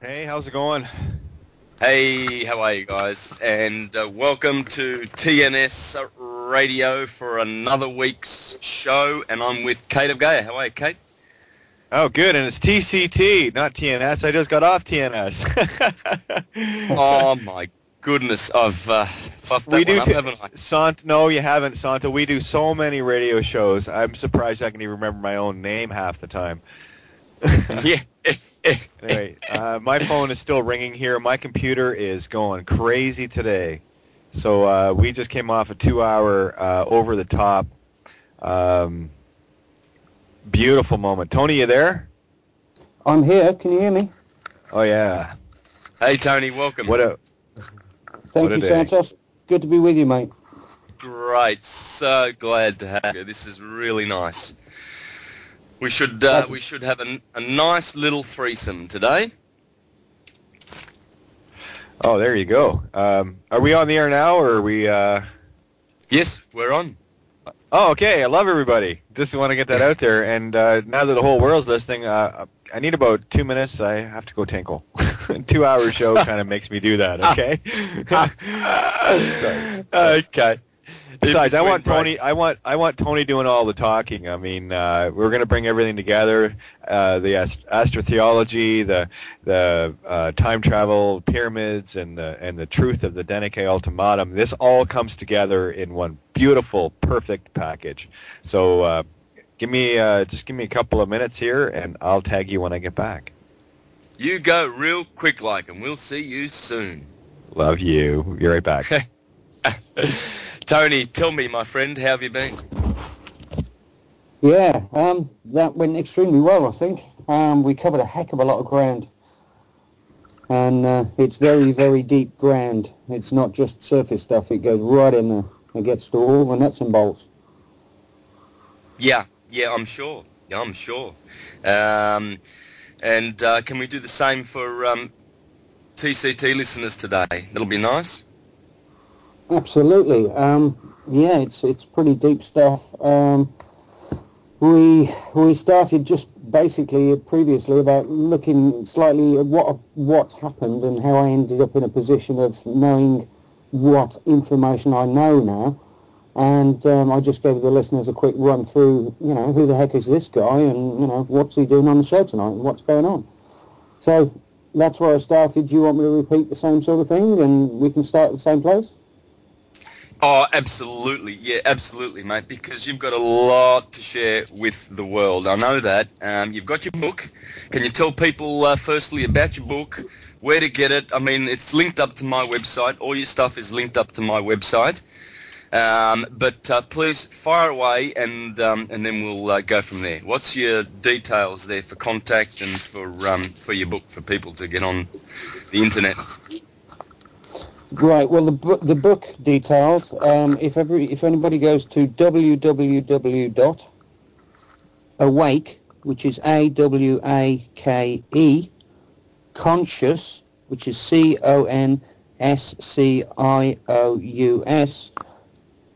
Hey, how's it going? Hey, how are you guys? And welcome to TNS Radio for another week's show. And I'm with Kate of Gaia. How are you, Kate? Oh, good, and it's TCT, not TNS. I just got off TNS. Oh my goodness, I've fluffed We that one do, up, haven't I? No, you haven't, Santa. We do so many radio shows. I'm surprised I can even remember my own name half the time. Yeah. Anyway, my phone is still ringing here. My computer is going crazy today. So we just came off a 2-hour over-the-top beautiful moment. Tony, you there? I'm here. Can you hear me? Oh, yeah. Hey, Tony, welcome. Thank you, Santos. Good to be with you, mate. Great. So glad to have you. This is really nice. We should have a nice little threesome today. Oh, there you go. Are we on the air now, or are we... Yes, we're on. Oh, okay. I love everybody. Just want to get that out there. And now that the whole world's listening, I need about 2 minutes. I have to go tinkle. 2-hour show kind of makes me do that, okay? Sorry. Okay. Besides, I want Tony doing all the talking. I mean, we're going to bring everything together: the astrotheology, the time travel, pyramids, and the truth of the Denneke ultimatum. This all comes together in one beautiful, perfect package. So, just give me a couple of minutes here, and I'll tag you when I get back. You go real quick, like, and we'll see you soon. Love you. Be right back. Tony, tell me, my friend, how have you been? Yeah, that went extremely well, I think. We covered a heck of a lot of ground. And it's very, very deep ground. It's not just surface stuff. It goes right in there. It gets to all the nuts and bolts. Yeah, I'm sure. And can we do the same for TCT listeners today? That'll be nice. Absolutely. Yeah, it's pretty deep stuff. We started just basically previously about looking slightly at what happened and how I ended up in a position of knowing what information I know now. And I just gave the listeners a quick run through, who the heck is this guy, and what's he doing on the show tonight, and what's going on. So that's where I started. Do you want me to repeat the same sort of thing, and we can start at the same place? Oh, absolutely. Yeah, absolutely, mate, because you've got a lot to share with the world. I know that. You've got your book. Can you tell people, firstly, about your book, where to get it? I mean, it's linked up to my website. All your stuff is linked up to my website. But please fire away, and then we'll go from there. What's your details there for contact and for your book for people to get on the internet? Right. Well, the book details. If anybody goes to www.awake, which is AWAKE, conscious, which is CONSCIOUS,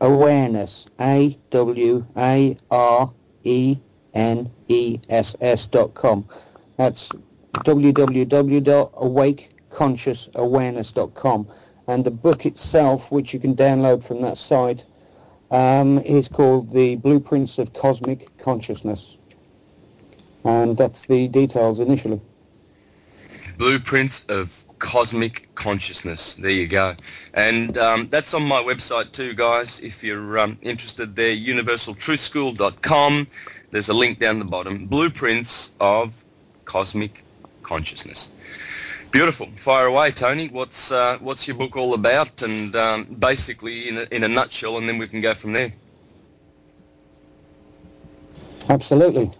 awareness, AWARENESS.com. That's www.awakeconsciousawareness.com. And the book itself, which you can download from that site, is called The Blueprints of Cosmic Consciousness. And that's the details initially. Blueprints of Cosmic Consciousness. There you go. And that's on my website too, guys. If you're interested there, universaltruthschool.com. There's a link down the bottom. Blueprints of Cosmic Consciousness. Beautiful. Fire away, Tony. What's your book all about? And basically, in a nutshell, and then we can go from there. Absolutely.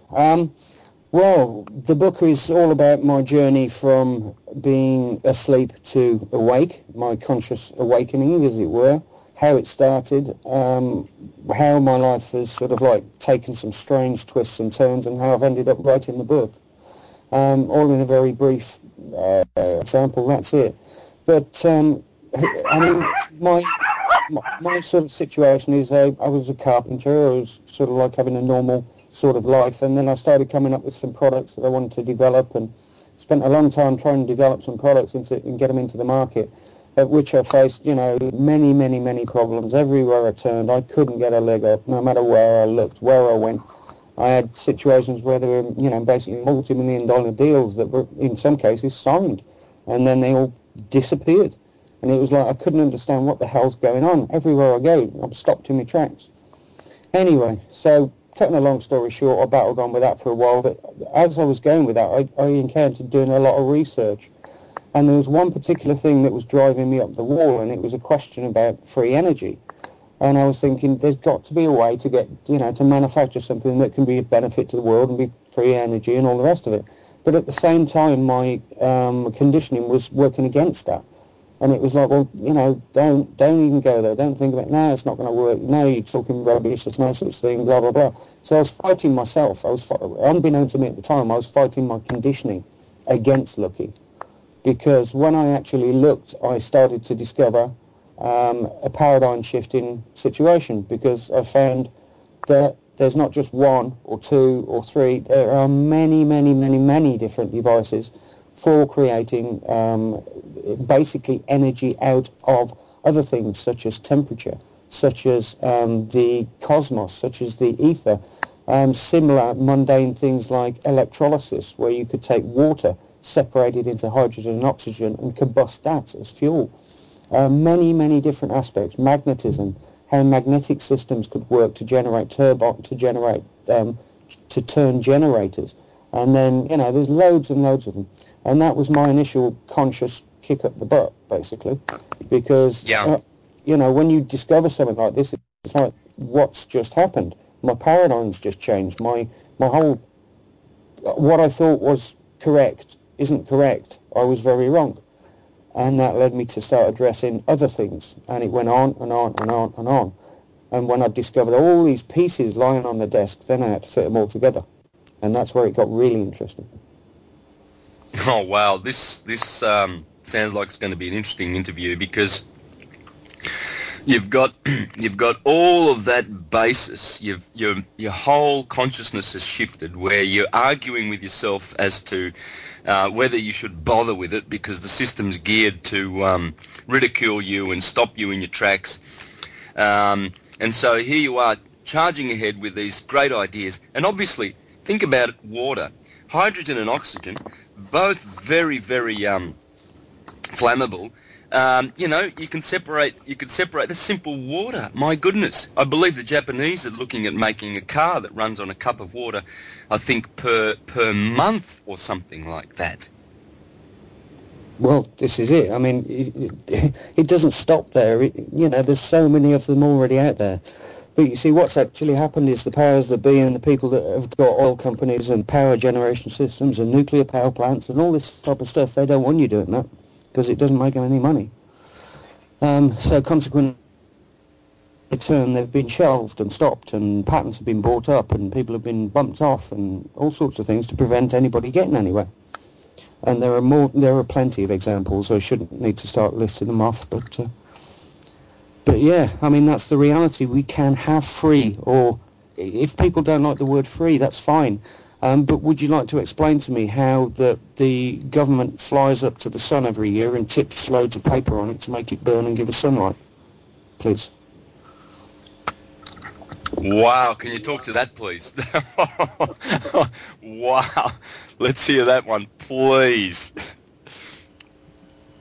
Well, the book is all about my journey from being asleep to awake, my conscious awakening, as it were, how it started, how my life has sort of like taken some strange twists and turns, and how I've ended up writing the book. All in a very brief example, that's it. But I mean, my sort of situation is I was a carpenter. I was sort of like having a normal sort of life, and then I started coming up with some products that I wanted to develop and spent a long time trying to develop some products and get them into the market, at which I faced, many problems. Everywhere I turned, I couldn't get a leg up, no matter where I looked, where I went. I had situations where there were, basically multi-million-dollar deals that were, in some cases, signed, and then they all disappeared. And it was like I couldn't understand what the hell's going on. Everywhere I go, I'm stopped in my tracks. Anyway, so cutting a long story short, I battled on with that for a while, but as I was going with that, I encountered doing a lot of research. And there was one particular thing that was driving me up the wall, and it was a question about free energy. And I was thinking, there's got to be a way to get, to manufacture something that can be a benefit to the world and be free energy and all the rest of it. But at the same time, my conditioning was working against that. And it was like, well, don't even go there. Don't think about it. No, it's not going to work. No, you're talking rubbish. There's no such thing, blah, blah, blah. So I was fighting myself. Unbeknown to me at the time, I was fighting my conditioning against looking. Because when I actually looked, I started to discover a paradigm-shifting situation, because I found that there's not just one or two or three. There are many different devices for creating basically energy out of other things, such as temperature, such as the cosmos, such as the ether, similar mundane things like electrolysis, where you could take water, separate it into hydrogen and oxygen, and combust that as fuel. Many different aspects. Magnetism, how magnetic systems could work to generate to turn generators. And then, there's loads and loads of them. And that was my initial conscious kick up the butt, basically. Because, when you discover something like this, it's like, what's just happened? My paradigm's just changed. My whole, what I thought was correct isn't correct. I was very wrong. And that led me to start addressing other things. And it went on and on and on and on. And when I discovered all these pieces lying on the desk, then I had to fit them all together. And that's where it got really interesting. Oh wow, this sounds like it's going to be an interesting interview, because you've got all of that basis. Your whole consciousness has shifted, where you're arguing with yourself as to whether you should bother with it, because the system's geared to ridicule you and stop you in your tracks. And so here you are, charging ahead with these great ideas, and obviously. Think about it, water, hydrogen and oxygen, both very flammable. You could separate the simple water. My goodness, I believe the Japanese are looking at making a car that runs on a cup of water, I think per month or something like that. Well, this is it. I mean, it doesn't stop there. There's so many of them already out there. But you see, what's actually happened is the powers that be and the people that have got oil companies and power generation systems and nuclear power plants and all this type of stuff, they don't want you doing that because it doesn't make them any money. So consequently, in turn, they've been shelved and stopped, and patents have been bought up, and people have been bumped off, and all sorts of things to prevent anybody getting anywhere. And there are plenty of examples. So I shouldn't need to start listing them off, But yeah, I mean, that's the reality. We can have free, or if people don't like the word free, that's fine. But would you like to explain to me how the government flies up to the sun every year and tips loads of paper on it to make it burn and give us sunlight? Please. Wow, can you talk to that, please? Wow, let's hear that one, please.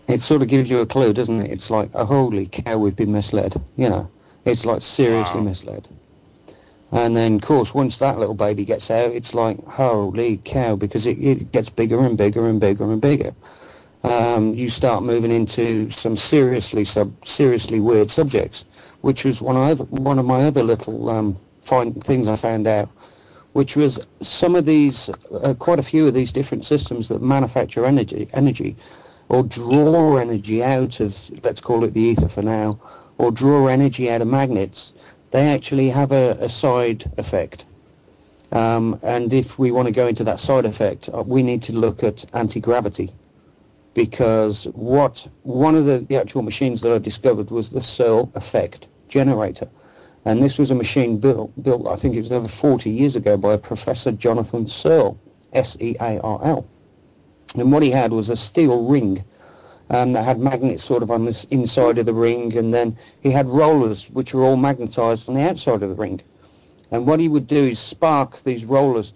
It sort of gives you a clue, doesn't it? It's like, oh, holy cow, we've been misled. It's like seriously misled. And then, of course, once that little baby gets out, it's like, holy cow, because it gets bigger and bigger and bigger and bigger. You start moving into some seriously weird subjects, which was one of my other little things I found out, which was some of these, quite a few of these different systems that manufacture energy, or draw energy out of, let's call it the ether for now, or draw energy out of magnets, they actually have a side effect. And if we want to go into that side effect, we need to look at anti-gravity. Because one of the actual machines that I discovered was the Searle effect generator. And this was a machine built, I think it was over 40 years ago, by Professor Jonathan Searle, S-E-A-R-L. And what he had was a steel ring that had magnets sort of on the inside of the ring, and then he had rollers which were all magnetized on the outside of the ring. And what he would do is spark these rollers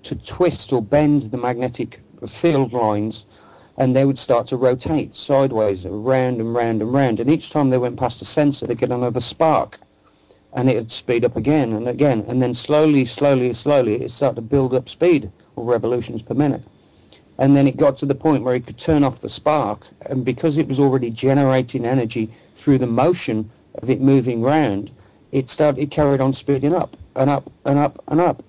to twist or bend the magnetic field lines, and they would start to rotate sideways, round and round and round. And each time they went past a sensor, they'd get another spark, and it would speed up again and again. And then slowly, it started to build up speed, or revolutions per minute. And then it got to the point where he could turn off the spark, and because it was already generating energy through the motion of it moving round, it carried on speeding up and up and up and up.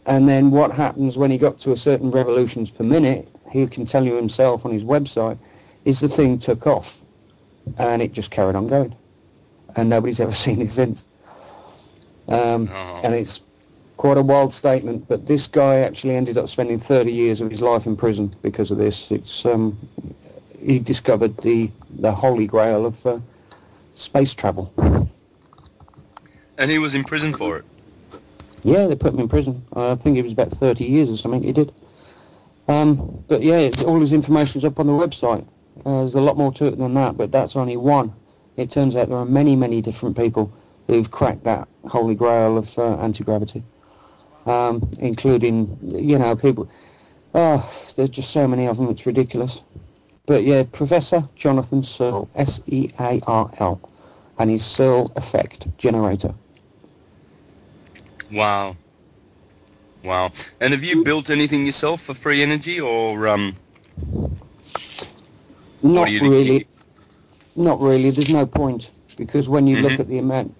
And then what happens when he got to a certain revolutions per minute, he can tell you himself on his website, is the thing took off, and it just carried on going, and nobody's ever seen it since. And it's quite a wild statement, but this guy actually ended up spending 30 years of his life in prison because of this. It's he discovered the holy grail of space travel. And he was in prison for it? Yeah, they put him in prison. I think it was about 30 years or something he did. But yeah, all his information's up on the website. There's a lot more to it than that, but that's only one. It turns out there are many, many different people who've cracked that holy grail of anti-gravity. Including, people. There's just so many of them, it's ridiculous. But yeah, Professor Jonathan Searle, Searl, and his Searle effect generator. Wow. And have you built anything yourself for free energy, or Not really. Not really. There's no point, because when you look at the amount,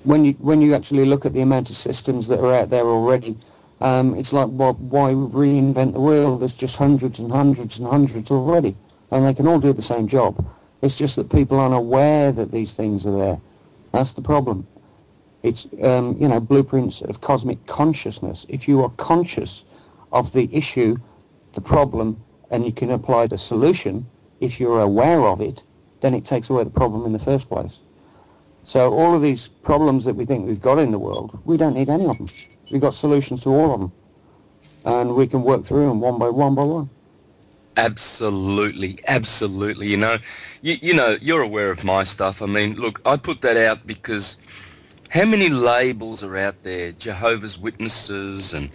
when you actually look at the amount of systems that are out there already, it's like, why reinvent the wheel? There's just hundreds and hundreds and hundreds already, and they can all do the same job. It's just that people aren't aware that these things are there. That's the problem. It's blueprints of cosmic consciousness. If you are conscious of the issue, the problem, and you can apply the solution, if you're aware of it, then it takes away the problem in the first place. So all of these problems that we think we've got in the world, we don't need any of them. We've got solutions to all of them, and we can work through them one by one. Absolutely. You're aware of my stuff. I mean, look, I put that out because how many labels are out there? Jehovah's Witnesses and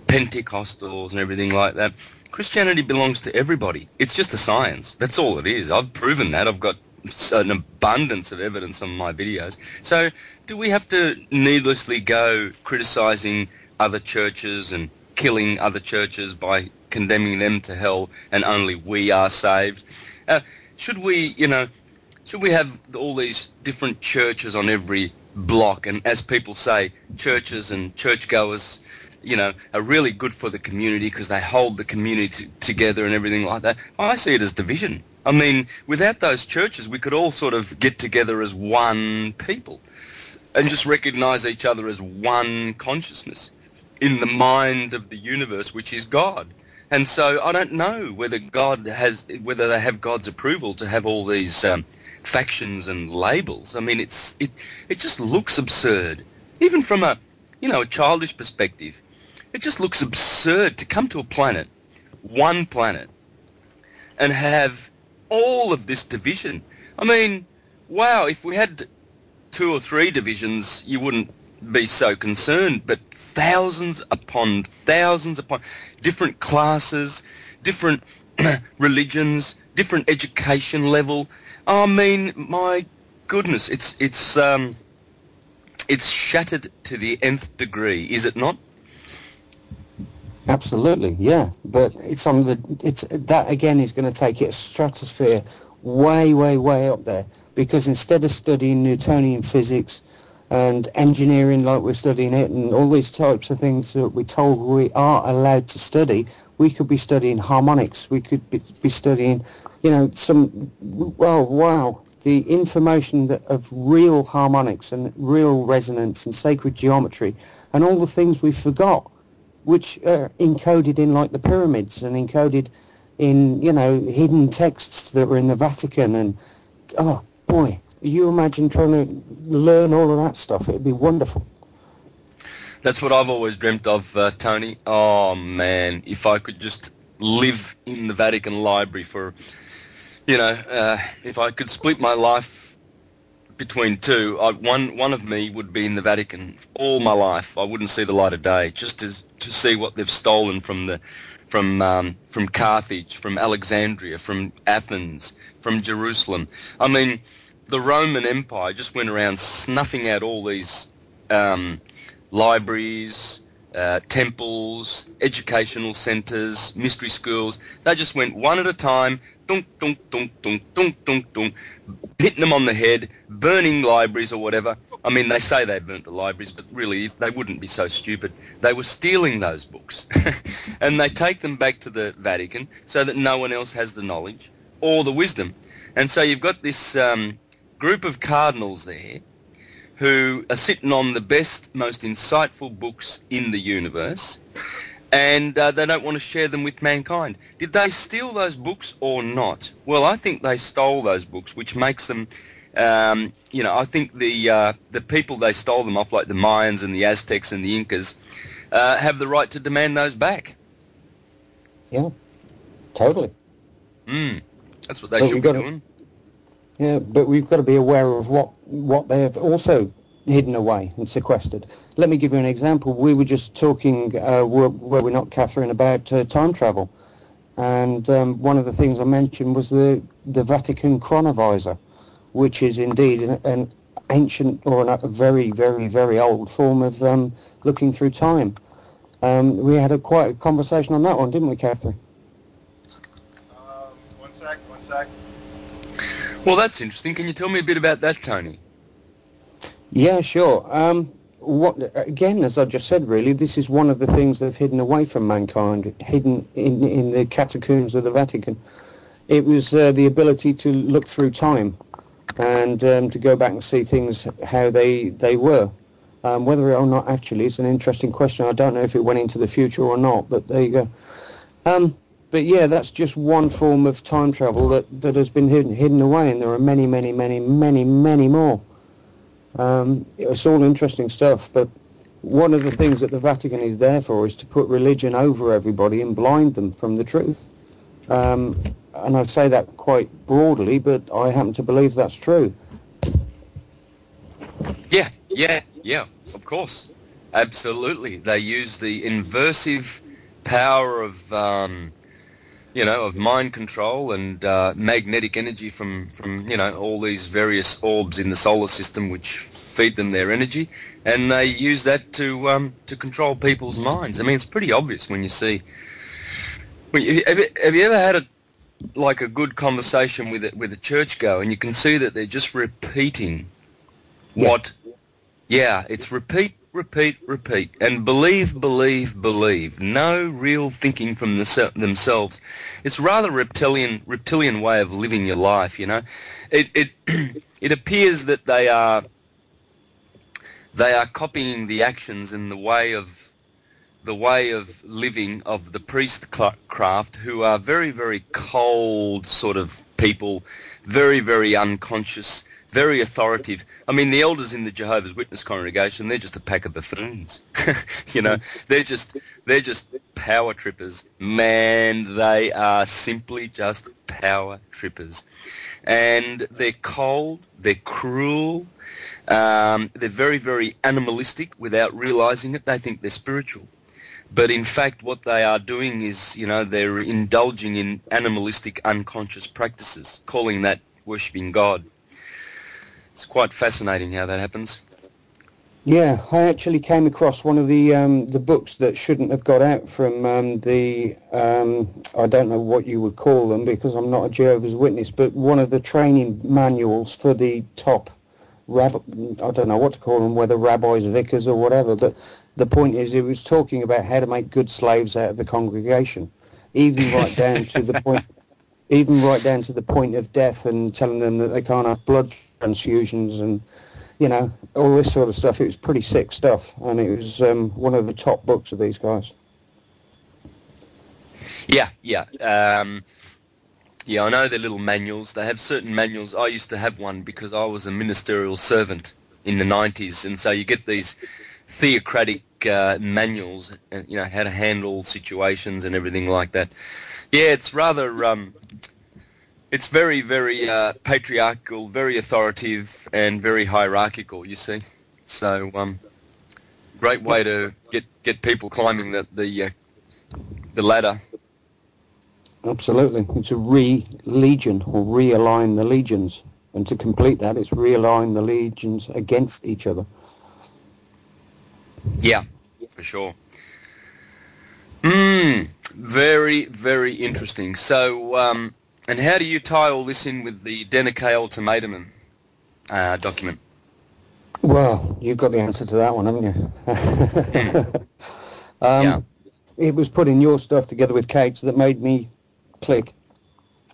Pentecostals and everything like that. Christianity belongs to everybody. It's just a science. That's all it is. I've proven that. I've got an abundance of evidence on my videos. So do we have to needlessly go criticizing other churches and killing other churches by condemning them to hell and only we are saved? Should we have all these different churches on every block, and as people say, churches and churchgoers, are really good for the community because they hold the community together and everything like that? I see it as division. I mean, without those churches, we could all sort of get together as one people and just recognize each other as one consciousness in the mind of the universe, which is God. And so I don't know whether they have God's approval to have all these factions and labels. I mean, it just looks absurd, even from a childish perspective. It just looks absurd to come to a planet, one planet, and have all of this division. I mean, wow, if we had 2 or 3 divisions, you wouldn't be so concerned, but thousands upon different classes, different religions, different education level. I mean, my goodness, it's shattered to the nth degree, is it not? Absolutely, yeah. But that again is going to take it a stratosphere way up there, because instead of studying Newtonian physics and engineering like we're studying it and all these types of things that we're told we are allowed to study, we could be studying harmonics. We could be studying, the information of real harmonics and real resonance and sacred geometry and all the things we forgot, which are encoded in like the pyramids and encoded in, hidden texts that were in the Vatican. And, oh boy, you imagine trying to learn all of that stuff. It'd be wonderful. That's what I've always dreamt of, Tony. Oh man, if I could just live in the Vatican Library for, if I could split my life between two, one of me would be in the Vatican all my life. I wouldn't see the light of day, just to see what they've stolen from Carthage, from Alexandria, from Athens, from Jerusalem. I mean, the Roman Empire just went around snuffing out all these libraries, temples, educational centres, mystery schools. They just went one at a time, dunk, dunk, dunk, dunk, dunk, dunk, dunk, hitting them on the head, burning libraries or whatever. I mean, they say they burnt the libraries, but really they wouldn't be so stupid. They were stealing those books, and they take them back to the Vatican so that no one else has the knowledge or the wisdom. And so you've got this group of cardinals there who are sitting on the best, most insightful books in the universe, and they don't want to share them with mankind. Did they steal those books or not? Well, I think they stole those books, which makes them, I think the people they stole them off, like the Mayans and the Aztecs and the Incas, have the right to demand those back. Yeah, totally. That's what they should be doing. Yeah, but we've got to be aware of what they have also hidden away and sequestered. Let me give you an example. We were just talking, were we not, Catherine, about time travel. And one of the things I mentioned was the Vatican chronovisor, which is indeed an ancient or a very, very, very old form of looking through time. We had quite a conversation on that one, didn't we, Catherine? One sec. Well, that's interesting. Can you tell me a bit about that, Tony? Yeah, sure. Again, as I just said, really, this is one of the things they've hidden away from mankind, hidden in the catacombs of the Vatican. It was the ability to look through time and to go back and see things how they were. Whether or not actually is an interesting question. I don't know if it went into the future or not, but there you go. But yeah, that's just one form of time travel that has been hidden away, and there are many, many, many, many, many more. It's all interesting stuff, but one of the things that the Vatican is there for is to put religion over everybody and blind them from the truth. And I say that quite broadly, but I happen to believe that's true. Yeah, of course. Absolutely. They use the inversive power of mind control and magnetic energy from all these various orbs in the solar system, which feed them their energy, and they use that to control people's minds. I mean, it's pretty obvious when you see. Have you ever had a good conversation with a churchgoer, and you can see that they're just repeating what? Yeah, it's repeat, and believe. No real thinking from themselves. It's rather reptilian way of living your life. It it appears that they are copying the actions and the way of living of the priestcraft, who are very, very cold sort of people, very, very unconscious, very authoritative. I mean, the elders in the Jehovah's Witness congregation, they're just a pack of buffoons. They're just power trippers. Man, they are simply just power trippers. And they're cold, they're cruel, they're very, very animalistic without realizing it. They think they're spiritual. But in fact, what they are doing is, they're indulging in animalistic, unconscious practices, calling that worshipping God. It's quite fascinating how that happens. Yeah, I actually came across one of the books that shouldn't have got out from I don't know what you would call them, because I'm not a Jehovah's Witness, but one of the training manuals for the top I don't know what to call them, whether rabbis, vicars or whatever, but the point is it was talking about how to make good slaves out of the congregation, even right down to the point of death, and telling them that they can't have blood transfusions and all this sort of stuff. It was pretty sick stuff, and it was one of the top books of these guys. I know their little manuals. They have certain manuals. I used to have one because I was a ministerial servant in the 90s, and so you get these theocratic manuals, and how to handle situations and everything like that. Yeah, it's rather it's very, very patriarchal, very authoritative, and very hierarchical. You see, so great way to get people climbing the ladder. Absolutely. It's a legion, or realign the legions. And to complete that, it's realign the legions against each other. Yeah, for sure. Very, very interesting. So, and how do you tie all this in with the Deneke Ultimatum document? Well, you've got the answer to that one, haven't you? Yeah. It was putting your stuff together with Kate's that made me click.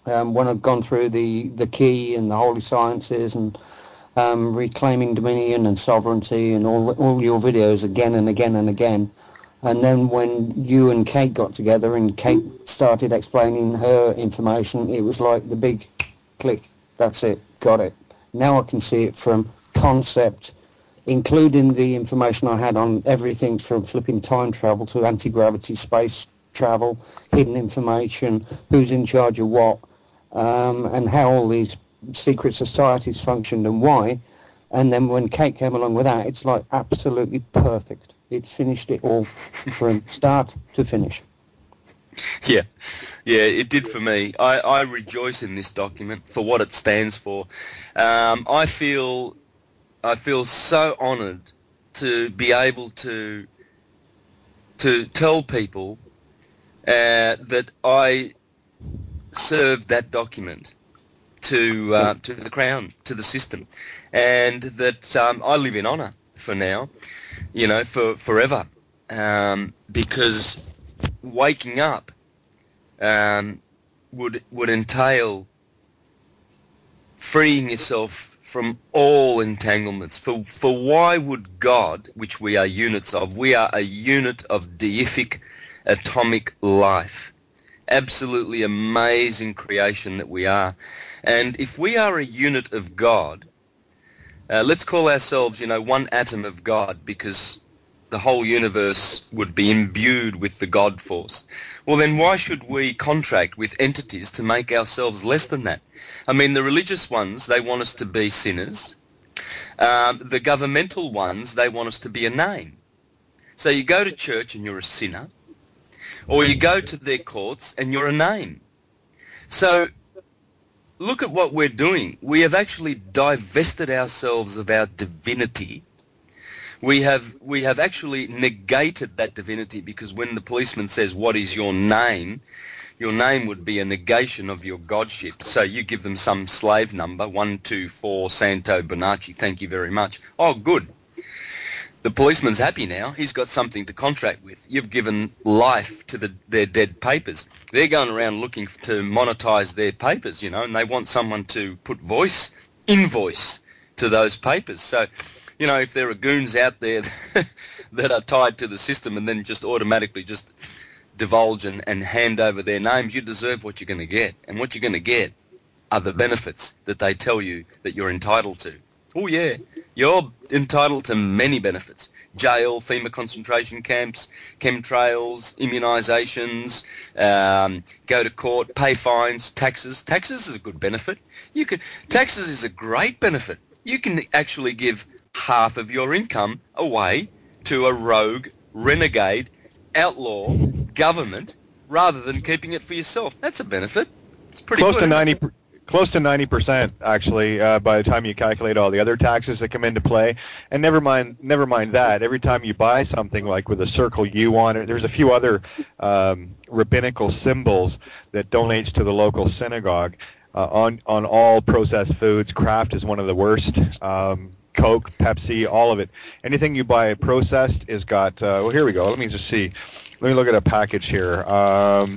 When I've gone through the key and the holy sciences and reclaiming dominion and sovereignty and all your videos again and again and again, and then when you and Kate got together and Kate started explaining her information, it was like the big click. That's it, got it. Now I can see it from concept, including the information I had on everything from flipping time travel to anti-gravity space travel, hidden information, who's in charge of what, and how all these secret societies functioned and why. And then when Kate came along with that, it's like absolutely perfect. It finished it all from start to finish. Yeah, it did for me. I rejoice in this document for what it stands for. I feel so honoured to be able to tell people that I served that document to the Crown, to the system, and that I live in honour for now, for forever, because waking up would entail freeing yourself from all entanglements. For why would God, which we are units of, we are a unit of deific atomic life, absolutely amazing creation that we are. And if we are a unit of God, let's call ourselves, one atom of God, because the whole universe would be imbued with the God force. Well, then why should we contract with entities to make ourselves less than that? I mean, the religious ones, they want us to be sinners. The governmental ones, they want us to be a name. So you go to church and you're a sinner, or you go to their courts and you're a name. So look at what we're doing. We have actually divested ourselves of our divinity. We have actually negated that divinity, because when the policeman says, "What is your name?" your name would be a negation of your godship. So you give them some slave number, 124 Santos Bonacci, thank you very much. Oh, good. The policeman's happy now. He's got something to contract with. You've given life to their dead papers. They're going around looking to monetize their papers, and they want someone to put invoice to those papers. So, if there are goons out there that are tied to the system and then just automatically just divulge and hand over their names, you deserve what you're going to get. And what you're going to get are the benefits that they tell you that you're entitled to. Oh yeah, you're entitled to many benefits. Jail, FEMA concentration camps, chemtrails, immunisations, go to court, pay fines, taxes. Taxes is a good benefit. Taxes is a great benefit. You can actually give half of your income away to a rogue, renegade, outlaw government rather than keeping it for yourself. That's a benefit. It's pretty close good. Close to 90%, actually, by the time you calculate all the other taxes that come into play. And never mind that. Every time you buy something, like with a circle U on it, there's a few other rabbinical symbols that donates to the local synagogue. On all processed foods, Kraft is one of the worst. Coke, Pepsi, all of it. Anything you buy processed is got, well, here we go. Let me just see. Let me look at a package here.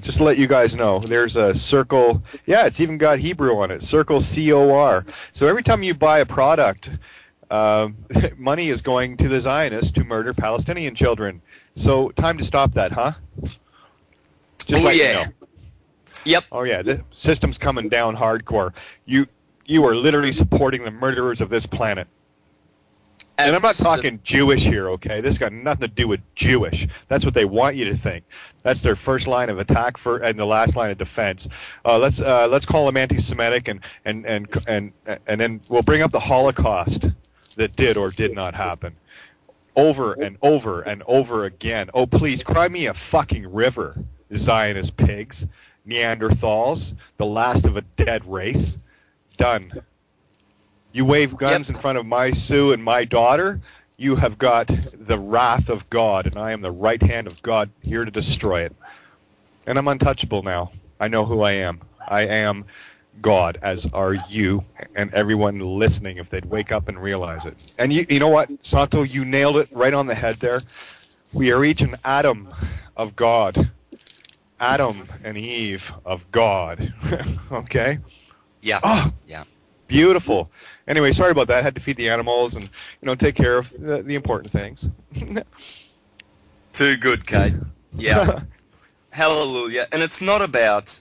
Just to let you guys know, there's a circle. Yeah, it's even got Hebrew on it. Circle COR. So every time you buy a product, money is going to the Zionists to murder Palestinian children. So time to stop that, huh? Just let you know. Yep. Oh yeah, the system's coming down hardcore. You are literally supporting the murderers of this planet. And I'm not talking Jewish here, okay? This got nothing to do with Jewish. That's what they want you to think. That's their first line of attack and the last line of defense. Let's call them anti-Semitic, and then we'll bring up the Holocaust that did or did not happen, over and over and over again. Oh, please, cry me a fucking river, Zionist pigs, Neanderthals, the last of a dead race. Done. You wave guns in front of my Sue and my daughter, you have got the wrath of God, and I am the right hand of God here to destroy it. And I'm untouchable now. I know who I am. I am God, as are you and everyone listening, if they'd wake up and realize it. And you know what, Santo, you nailed it right on the head there. We are each an atom of God. Adam and Eve of God. Okay? Yeah. Oh, yeah. Beautiful. Anyway, sorry about that. I had to feed the animals and, take care of the important things. Too good, Kate. Yeah. Hallelujah. And it's not about,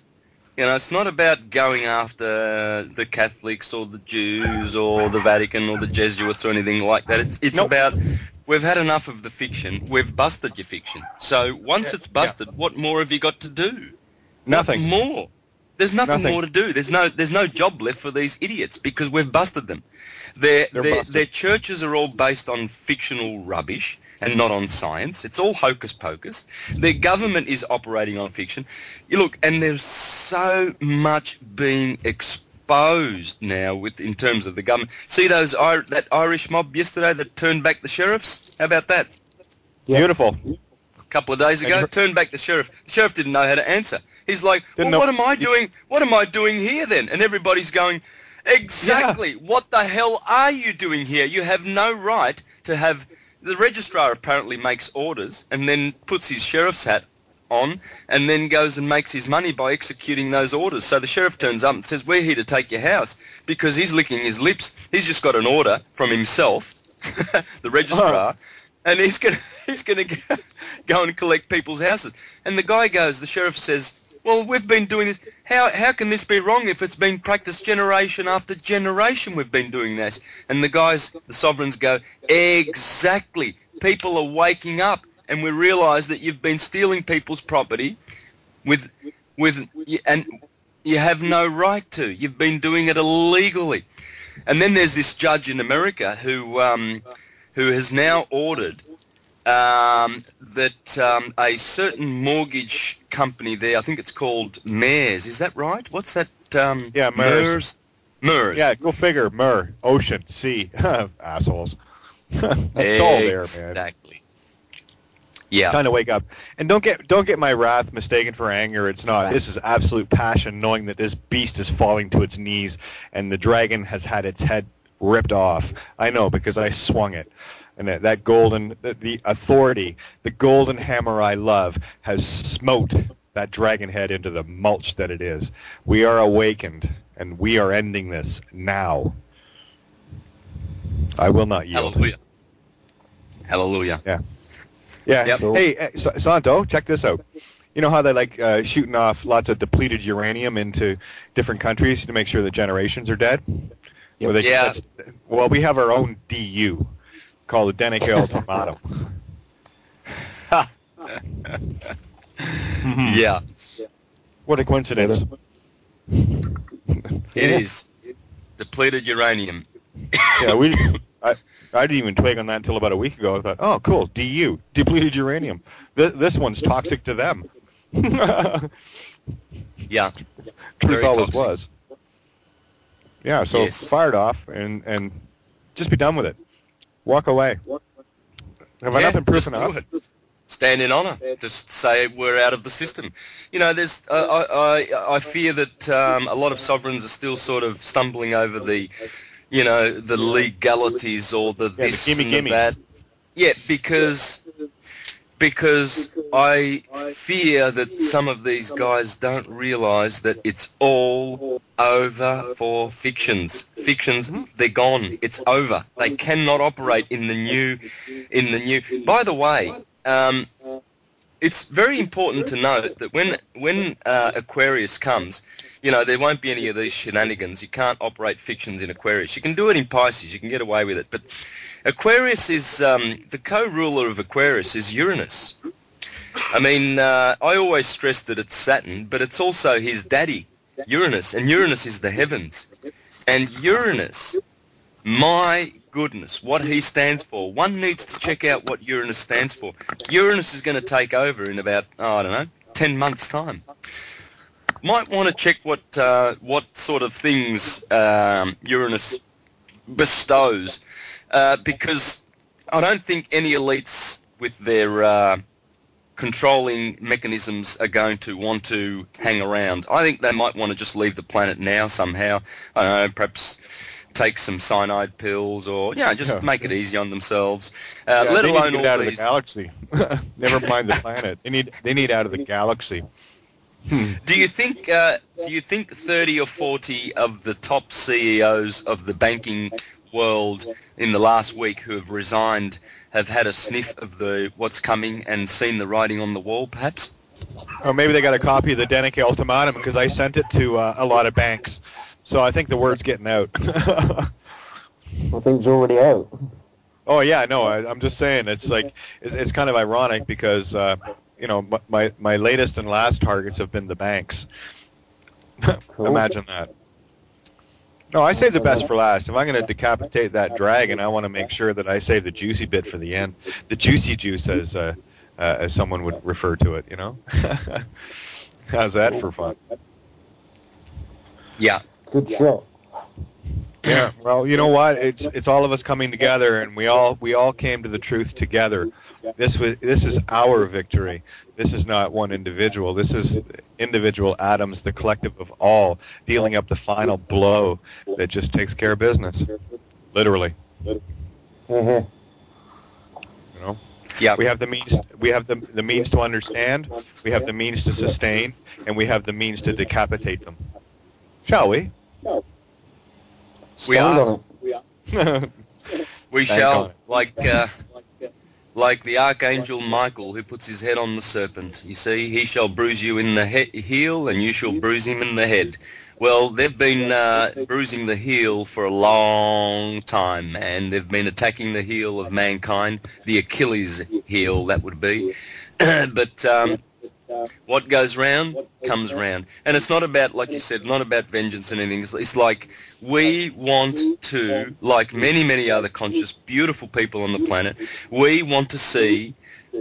it's not about going after the Catholics or the Jews or the Vatican or the Jesuits or anything like that. It's about, we've had enough of the fiction. We've busted your fiction. So once it's busted, what more have you got to do? Nothing. What more? There's nothing more to do. There's no job left for these idiots because we've busted them. Their churches are all based on fictional rubbish and not on science. It's all hocus pocus. Their government is operating on fiction. You look, and there's so much being exposed now in terms of the government. See that Irish mob yesterday that turned back the sheriffs? How about that? Yeah. Beautiful. A couple of days ago, turned back the sheriff. The sheriff didn't know how to answer. He's like, well, what am I doing? What am I doing here then? And everybody's going, exactly. Yeah. What the hell are you doing here? You have no right to have. The registrar apparently makes orders and then puts his sheriff's hat on and then goes and makes his money by executing those orders. So the sheriff turns up and says, we're here to take your house, because he's licking his lips. He's just got an order from himself, the registrar, and he's gonna go and collect people's houses. And the sheriff says, well, we've been doing this. How can this be wrong if it's been practiced generation after generation we've been doing this? And the sovereigns go, exactly. People are waking up and we realise that you've been stealing people's property and you have no right to. You've been doing it illegally. And then there's this judge in America who has now ordered that a certain mortgage company there, I think it's called MERS, is that right? What's that? Yeah, MERS. MERS. Yeah, go figure. MER, ocean, sea, assholes. It's all there, man. Exactly. Yeah. Time to wake up. And don't get my wrath mistaken for anger. It's not. This is absolute passion, knowing that this beast is falling to its knees and the dragon has had its head ripped off. I know, because I swung it. And that golden, the authority, the golden hammer I love, has smote that dragon head into the mulch that it is. We are awakened, and we are ending this now. I will not yield. Hallelujah. Hallelujah. Yeah. Yeah. Yep. Hey, Santo, check this out. You know how they like shooting off lots of depleted uranium into different countries to make sure the generations are dead? Yep. Yeah. Well, we have our own DU. Called the Denic ultimatum. Yeah. What a coincidence. It is. Depleted uranium. Yeah, I didn't even twig on that until about a week ago. I thought, oh, cool, DU, depleted uranium. This one's toxic to them. Yeah. Truth always was. Yeah, so Fire it off and just be done with it. Walk away. Have I not been proof enough? Stand in honour. Just say we're out of the system. There's. I fear that a lot of sovereigns are still sort of stumbling over the legalities or the this and that. Yeah, because I fear that some of these guys don't realise that it's all over for fictions. Fictions, they're gone. It's over. They cannot operate in the new. By the way, it's very important to note that when Aquarius comes, you know, there won't be any of these shenanigans. You can't operate fictions in Aquarius. You can do it in Pisces. You can get away with it. But Aquarius is, the co-ruler of Aquarius is Uranus. I mean, I always stress that it's Saturn, but it's also his daddy, Uranus. And Uranus is the heavens. And Uranus, my goodness, what he stands for. One needs to check out what Uranus stands for. Uranus is going to take over in about, I don't know, 10 months' time. Might want to check what sort of things Uranus bestows, because I don't think any elites with their controlling mechanisms are going to want to hang around. I think they might want to just leave the planet now somehow. I don't know, perhaps take some cyanide pills, or just make it easy on themselves. Let alone need to get all out these. of the galaxy. Never mind the planet. They need out of the galaxy. Do you think 30 or 40 of the top CEOs of the banking world in the last week who have resigned have had a sniff of what's coming and seen the writing on the wall, perhaps? Or maybe they got a copy of the Denique Ultimatum, because I sent it to a lot of banks. So I think the word's getting out. I think it's already out. Oh yeah, no, I'm just saying it's like it's kind of ironic because my latest and last targets have been the banks. Cool. Imagine that. No, I save the best for last. If I'm going to decapitate that dragon, I want to make sure that I save the juicy bit for the end. The juicy juice, as someone would refer to it. How's that for fun? Yeah. Good shot. Yeah, well, you know what? It's all of us coming together, and we all came to the truth together. This is our victory. This is not one individual. This is individual atoms, the collective of all, dealing up the final blow that just takes care of business, literally. Mm-hmm. Yeah. We have the means. We have the means to understand. We have the means to sustain, and we have the means to decapitate them. Shall we? We are. On We shall, like the Archangel Michael, who puts his head on the serpent. You see, he shall bruise you in the heel, and you shall bruise him in the head. Well, they've been bruising the heel for a long time, and they've been attacking the heel of mankind, the Achilles heel, that would be. But what goes round comes round. And it's not about, like you said, not about vengeance and anything. It's like we want to, like many, many other conscious, beautiful people on the planet, we want to see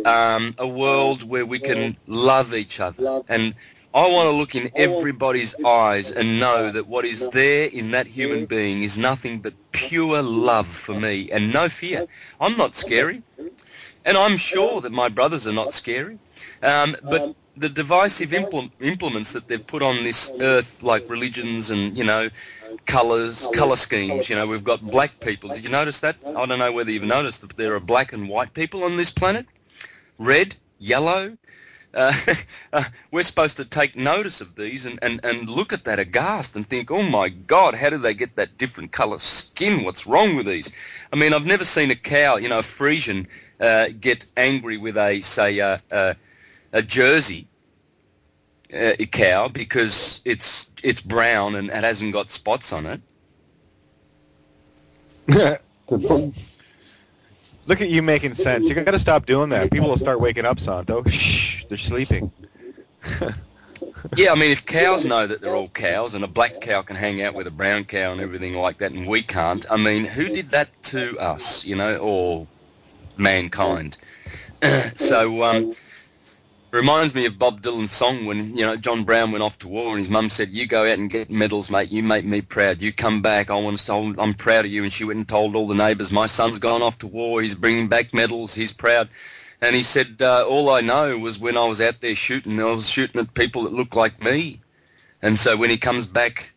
a world where we can love each other. And I want to look in everybody's eyes and know that what is there in that human being is nothing but pure love for me and no fear. I'm not scary. And I'm sure that my brothers are not scary. But the divisive implements that they've put on this earth, like religions and, colour schemes, we've got black people. Did you notice that? I don't know whether you've noticed that there are black and white people on this planet. Red, yellow. We're supposed to take notice of these and look at that aghast and think, oh my God, how do they get that different colour skin? What's wrong with these? I mean, I've never seen a cow, a Frisian, get angry with a Jersey cow because it's brown and it hasn't got spots on it. Good point. Look at you making sense. You got to stop doing that. People will start waking up, Santo. Shh, they're sleeping. Yeah, I mean, if cows know that they're all cows and a black cow can hang out with a brown cow and everything like that and we can't, I mean, who did that to us, or mankind? So, reminds me of Bob Dylan's song when, John Brown went off to war and his mum said, you go out and get medals, mate, you make me proud, you come back, I'm proud of you. And she went and told all the neighbours, my son's gone off to war, he's bringing back medals, he's proud. And he said, all I know was when I was out there shooting, I was shooting at people that looked like me. And so when he comes back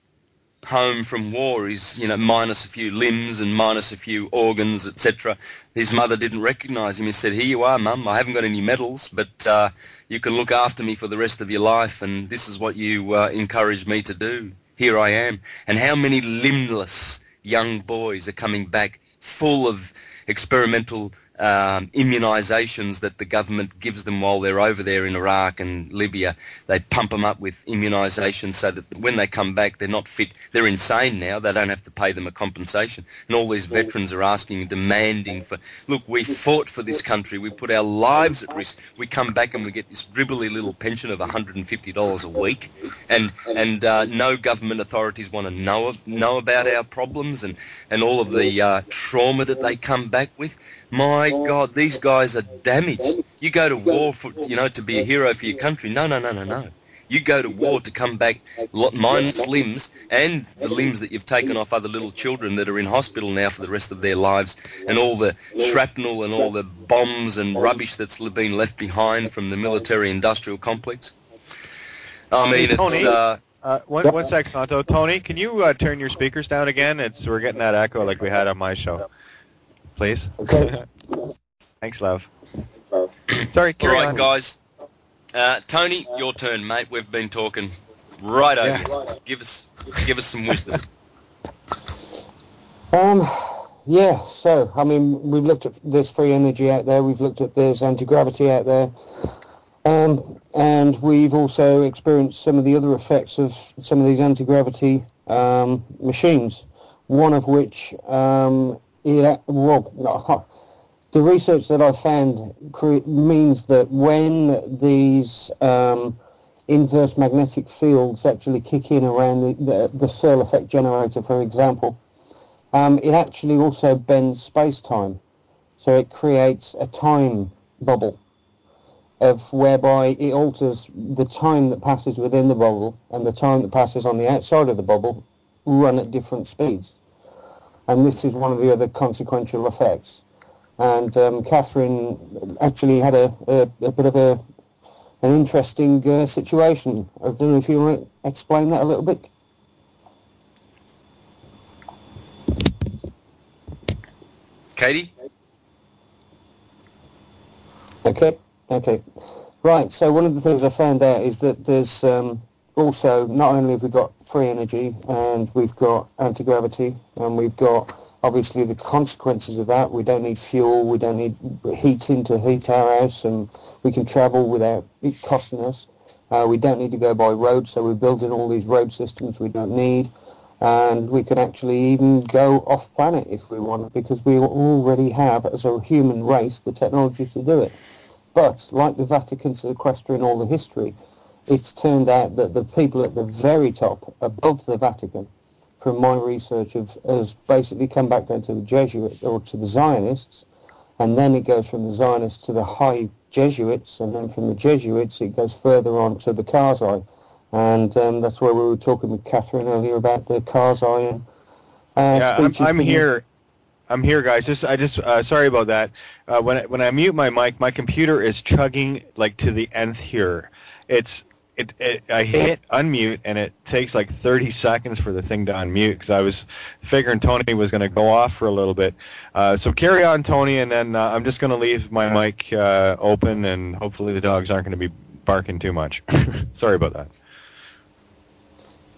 home from war, he's, minus a few limbs and minus a few organs, etc. His mother didn't recognise him. He said, here you are, Mum, I haven't got any medals, but you can look after me for the rest of your life, and this is what you encouraged me to do. Here I am. And how many limbless young boys are coming back full of experimental immunisations that the government gives them while they're over there in Iraq and Libya. They pump them up with immunisations so that when they come back, they're not fit. They're insane now. They don't have to pay them a compensation. And all these veterans are asking, demanding for, look, we fought for this country. We put our lives at risk. We come back and we get this dribbly little pension of $150 a week. And no government authorities want to know about our problems and all of the trauma that they come back with. My God, these guys are damaged. You go to war for, to be a hero for your country. No. You go to war to come back minus limbs and the limbs that you've taken off other little children that are in hospital now for the rest of their lives, and all the shrapnel and all the bombs and rubbish that's been left behind from the military-industrial complex. I mean, Tony, it's... one sec, Santo. Tony, can you turn your speakers down again? We're getting that echo like we had on my show. Please. Okay. Thanks, love. Sorry, carry on. All right, guys. Tony, your turn, mate. We've been talking right over you. Give us some wisdom. Yeah, so, I mean, we've looked at there's free energy out there, we've looked at there's anti-gravity out there, and we've also experienced some of the other effects of some of these anti-gravity machines, one of which, the research that I found means that when these inverse magnetic fields actually kick in around the Searle effect generator, for example, it actually also bends space-time. So it creates a time bubble of whereby it alters the time that passes within the bubble and the time that passes on the outside of the bubble run at different speeds. And this is one of the other consequential effects. And Catherine actually had a bit of an interesting situation. I don't know if you want to explain that a little bit. Katie? Okay. Right, so one of the things I found out is that there's also, not only have we got free energy and we've got anti-gravity and we've got obviously the consequences of that. We don't need fuel, we don't need heating to heat our house, and we can travel without it costing us. We don't need to go by road, so we're building all these road systems we don't need. And we can actually even go off planet if we want, because we already have, as a human race, the technology to do it. But, like the Vatican sequestering all the history, it's turned out that the people at the very top, above the Vatican, from my research, has basically come back down to the Jesuits, or to the Zionists, and then it goes from the Zionists to the high Jesuits, and then from the Jesuits it goes further on to the Karzai. And that's where we were talking with Catherine earlier about the Karzai. I'm here, guys. Sorry about that. When I mute my mic, my computer is chugging like to the nth here. I hit unmute and it takes like 30 seconds for the thing to unmute because I was figuring Tony was going to go off for a little bit. So carry on, Tony, and then I'm just going to leave my mic open, and hopefully the dogs aren't going to be barking too much. Sorry about that.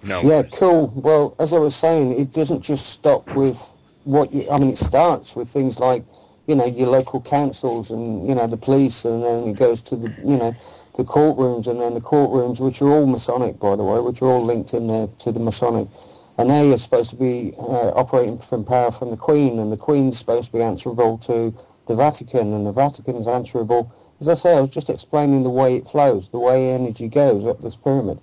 No. Yeah, cool. Well, as I was saying, it doesn't just stop with it starts with things like, your local councils and, the police, and then it goes to the courtrooms, and then the courtrooms, which are all Masonic, by the way, which are all linked in there to the Masonic. And they are supposed to be operating from power from the Queen, and the Queen's supposed to be answerable to the Vatican, and the Vatican's answerable. As I say, I was just explaining the way it flows, the way energy goes up this pyramid,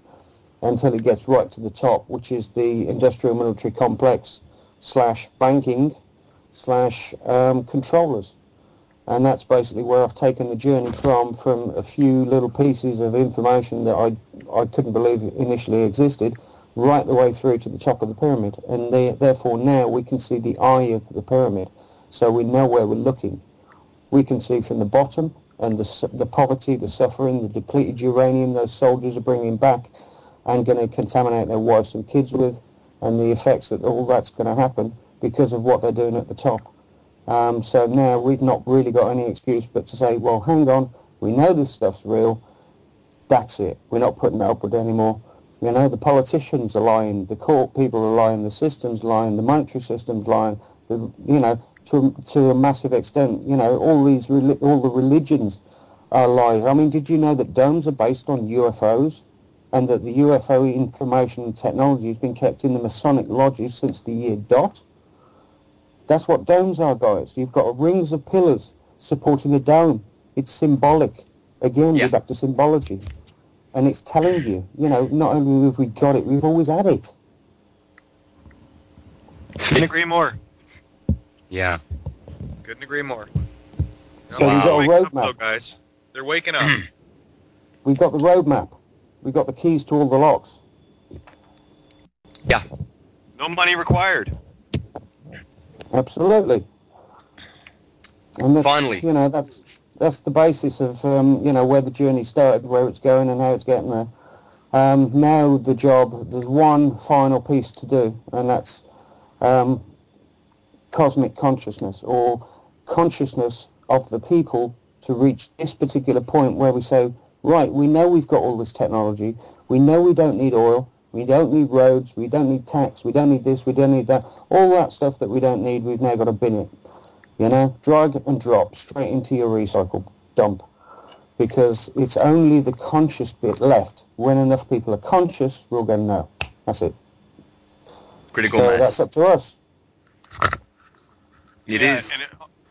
until it gets right to the top, which is the industrial military complex / banking / controllers. And that's basically where I've taken the journey from a few little pieces of information that I couldn't believe initially existed, right the way through to the top of the pyramid. And therefore now we can see the eye of the pyramid, so we know where we're looking. We can see from the bottom, and the poverty, the suffering, the depleted uranium those soldiers are bringing back and going to contaminate their wives and kids with, and the effects that all that's going to happen because of what they're doing at the top. So now we've not really got any excuse but to say, well, hang on, we know this stuff's real, that's it. We're not putting it up with anymore. The politicians are lying, the court people are lying, the system's lying, the monetary system's lying, to a massive extent. You know, all the religions are lies. I mean, did you know that domes are based on UFOs, and that the UFO information and technology has been kept in the Masonic lodges since the year dot? That's what domes are, guys. You've got rings of pillars supporting a dome. It's symbolic. Again, we're back to symbology. And it's telling you, you know, not only have we got it, we've always had it. Couldn't agree more. Yeah. Couldn't agree more. So we've got a roadmap. Though, guys. They're waking up. We've got the roadmap. We've got the keys to all the locks. Yeah. No money required. Absolutely. And that's, Finally. you know, that's the basis of, you know, where the journey started, where it's going and how it's getting there. Now there's one final piece to do, and that's cosmic consciousness, or consciousness of the people, to reach this particular point where we say, right, we know we've got all this technology, we know we don't need oil, we don't need roads, we don't need tax, we don't need this, we don't need that, all that stuff that we don't need, we've now got to bin it. You know, drag and drop straight into your recycle dump, because it's only the conscious bit left. When enough people are conscious, we're going to know. That's it. Critical so mass. That's up to us. It is. And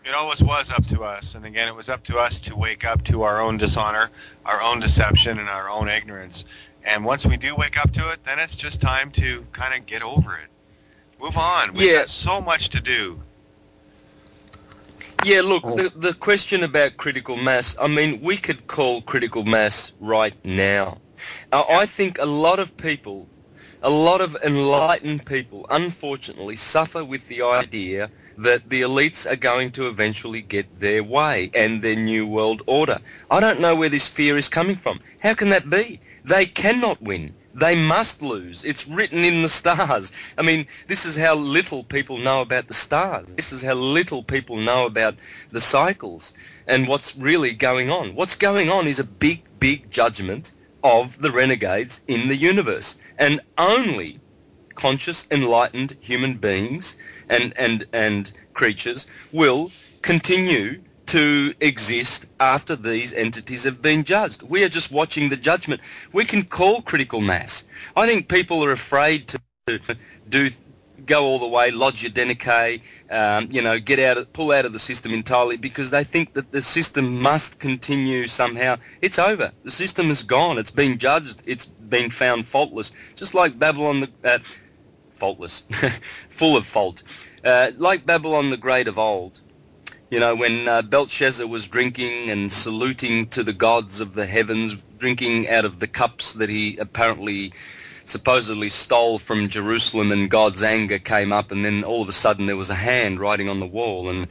it always was up to us. And again, it was up to us to wake up to our own dishonor, our own deception, and our own ignorance. And once we do wake up to it, then it's just time to kind of get over it. Move on. We've got so much to do. Yeah, look, the question about critical mass, I mean, we could call critical mass right now. I think a lot of people, a lot of enlightened people, unfortunately, suffer with the idea that the elites are going to eventually get their way and their new world order. I don't know where this fear is coming from. How can that be? They cannot win. They must lose. It's written in the stars. I mean, this is how little people know about the stars. This is how little people know about the cycles and what's really going on. What's going on is a big, big judgment of the renegades in the universe. And only conscious, enlightened human beings and creatures will continue to exist after these entities have been judged. We are just watching the judgment. We can call critical mass. I think people are afraid to go all the way, loggia denicae, you know, pull out of the system entirely, because they think that the system must continue somehow. It's over. The system is gone. It's been judged. It's been found faultless. Just like Babylon faultless, full of fault. Like Babylon the Great of old. You know, when Belshazzar was drinking and saluting to the gods of the heavens, drinking out of the cups that he supposedly stole from Jerusalem, and God's anger came up, and then all of a sudden there was a hand writing on the wall, and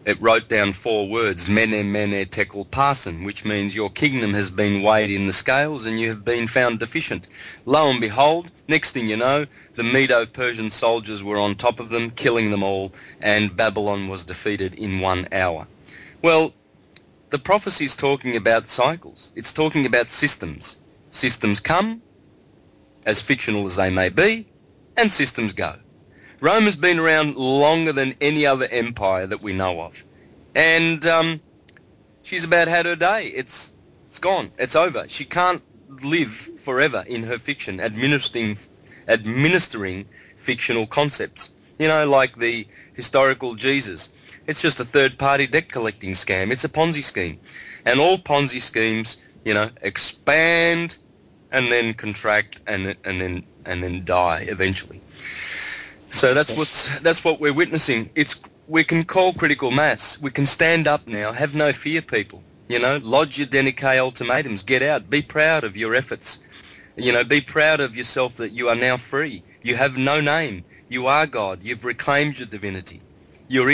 it wrote down 4 words, Mene, Mene, Tekel, Parsin, which means your kingdom has been weighed in the scales and you have been found deficient. Lo and behold, next thing you know, the Medo-Persian soldiers were on top of them, killing them all, and Babylon was defeated in 1 hour. Well, the prophecy is talking about cycles. It's talking about systems. Systems come, as fictional as they may be, and systems go. Rome has been around longer than any other empire that we know of. And she's about had her day. It's gone. It's over. She can't live forever in her fiction, administering fictional concepts. You know, like the historical Jesus. It's just a third-party debt-collecting scam. It's a Ponzi scheme. And all Ponzi schemes, you know, expand and then contract and then die eventually. So that's what we're witnessing. We can call critical mass. We can stand up now. Have no fear, people. You know, lodge your denicae ultimatums. Get out. Be proud of your efforts. You know, be proud of yourself that you are now free. You have no name. You are God. You've reclaimed your divinity. You're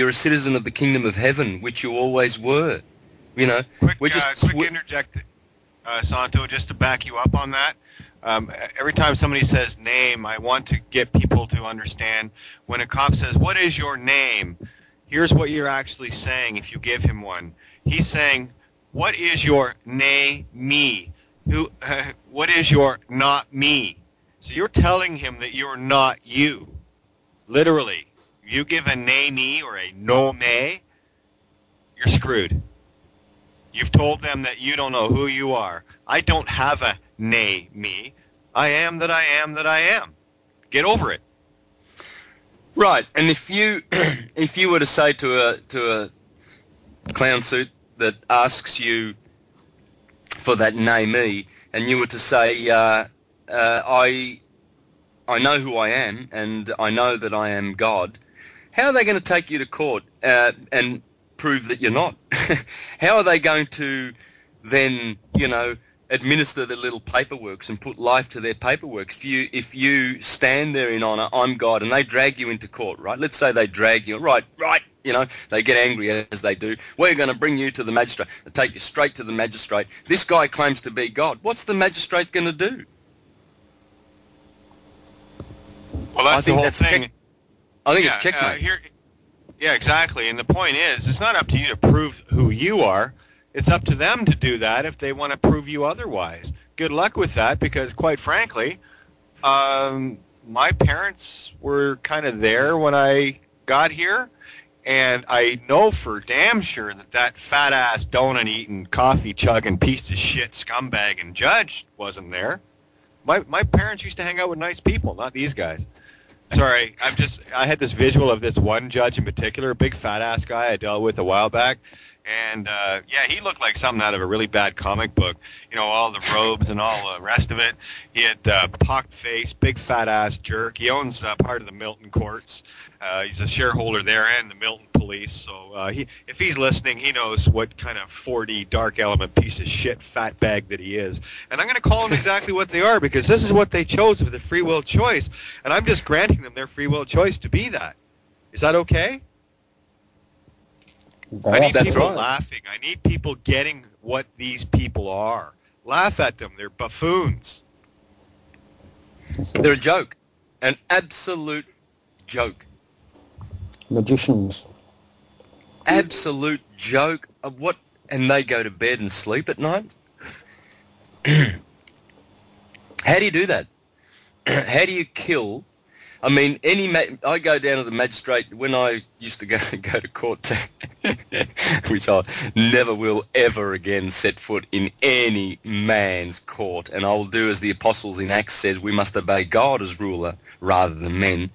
a citizen of the kingdom of heaven, which you always were. You know, quick interject, Santo, just to back you up on that. Every time somebody says name, I want to get people to understand, when a cop says, what is your name? Here's what you're actually saying if you give him one. He's saying, what is your me? What is your not me? So you're telling him that you're not you. Literally. You give a nay-me or a no-may, you're screwed. You've told them that you don't know who you are. I don't have a nay-me. I am that I am that I am. Get over it. Right, and if you if you were to say to a clown suit that asks you for that nay-me, and you were to say, I know who I am, and I know that I am God, how are they going to take you to court and prove that you're not? How are they going to then, administer their little paperworks and put life to their paperwork? If you stand there in honour, I'm God, and they drag you into court, right? Let's say they drag you, right, they get angry as they do. We're going to bring you to the magistrate. They take you straight to the magistrate. This guy claims to be God. What's the magistrate going to do? Well, that's the whole thing. I think it's checkmate. Yeah, exactly. And the point is, it's not up to you to prove who you are. It's up to them to do that if they want to prove you otherwise. Good luck with that, because quite frankly, my parents were kind of there when I got here, and I know for damn sure that fat-ass donut-eating, coffee-chugging, piece of shit scumbag and judge wasn't there. My parents used to hang out with nice people, not these guys. Sorry, I had this visual of this one judge in particular, a big fat-ass guy I dealt with a while back. And, he looked like something out of a really bad comic book. All the robes and all the rest of it. He had pocked face, big fat-ass jerk. He owns part of the Milton courts. He's a shareholder there and the Milton police. So if he's listening, he knows what kind of 4D dark element piece of shit fat bag that he is. And I'm going to call them exactly what they are, because this is what they chose with a free will choice. And I'm just granting them their free will choice to be that. Is that okay? I need people laughing. I need people getting what these people are. Laugh at them. They're buffoons. They're a joke. An absolute joke. Magicians. Absolute joke. Of what? And they go to bed and sleep at night? How do you do that? How do you kill? I mean, I go down to the magistrate when I used to go to court, which I never will ever again set foot in any man's court, and I will do as the apostles in Acts said, we must obey God as ruler rather than men.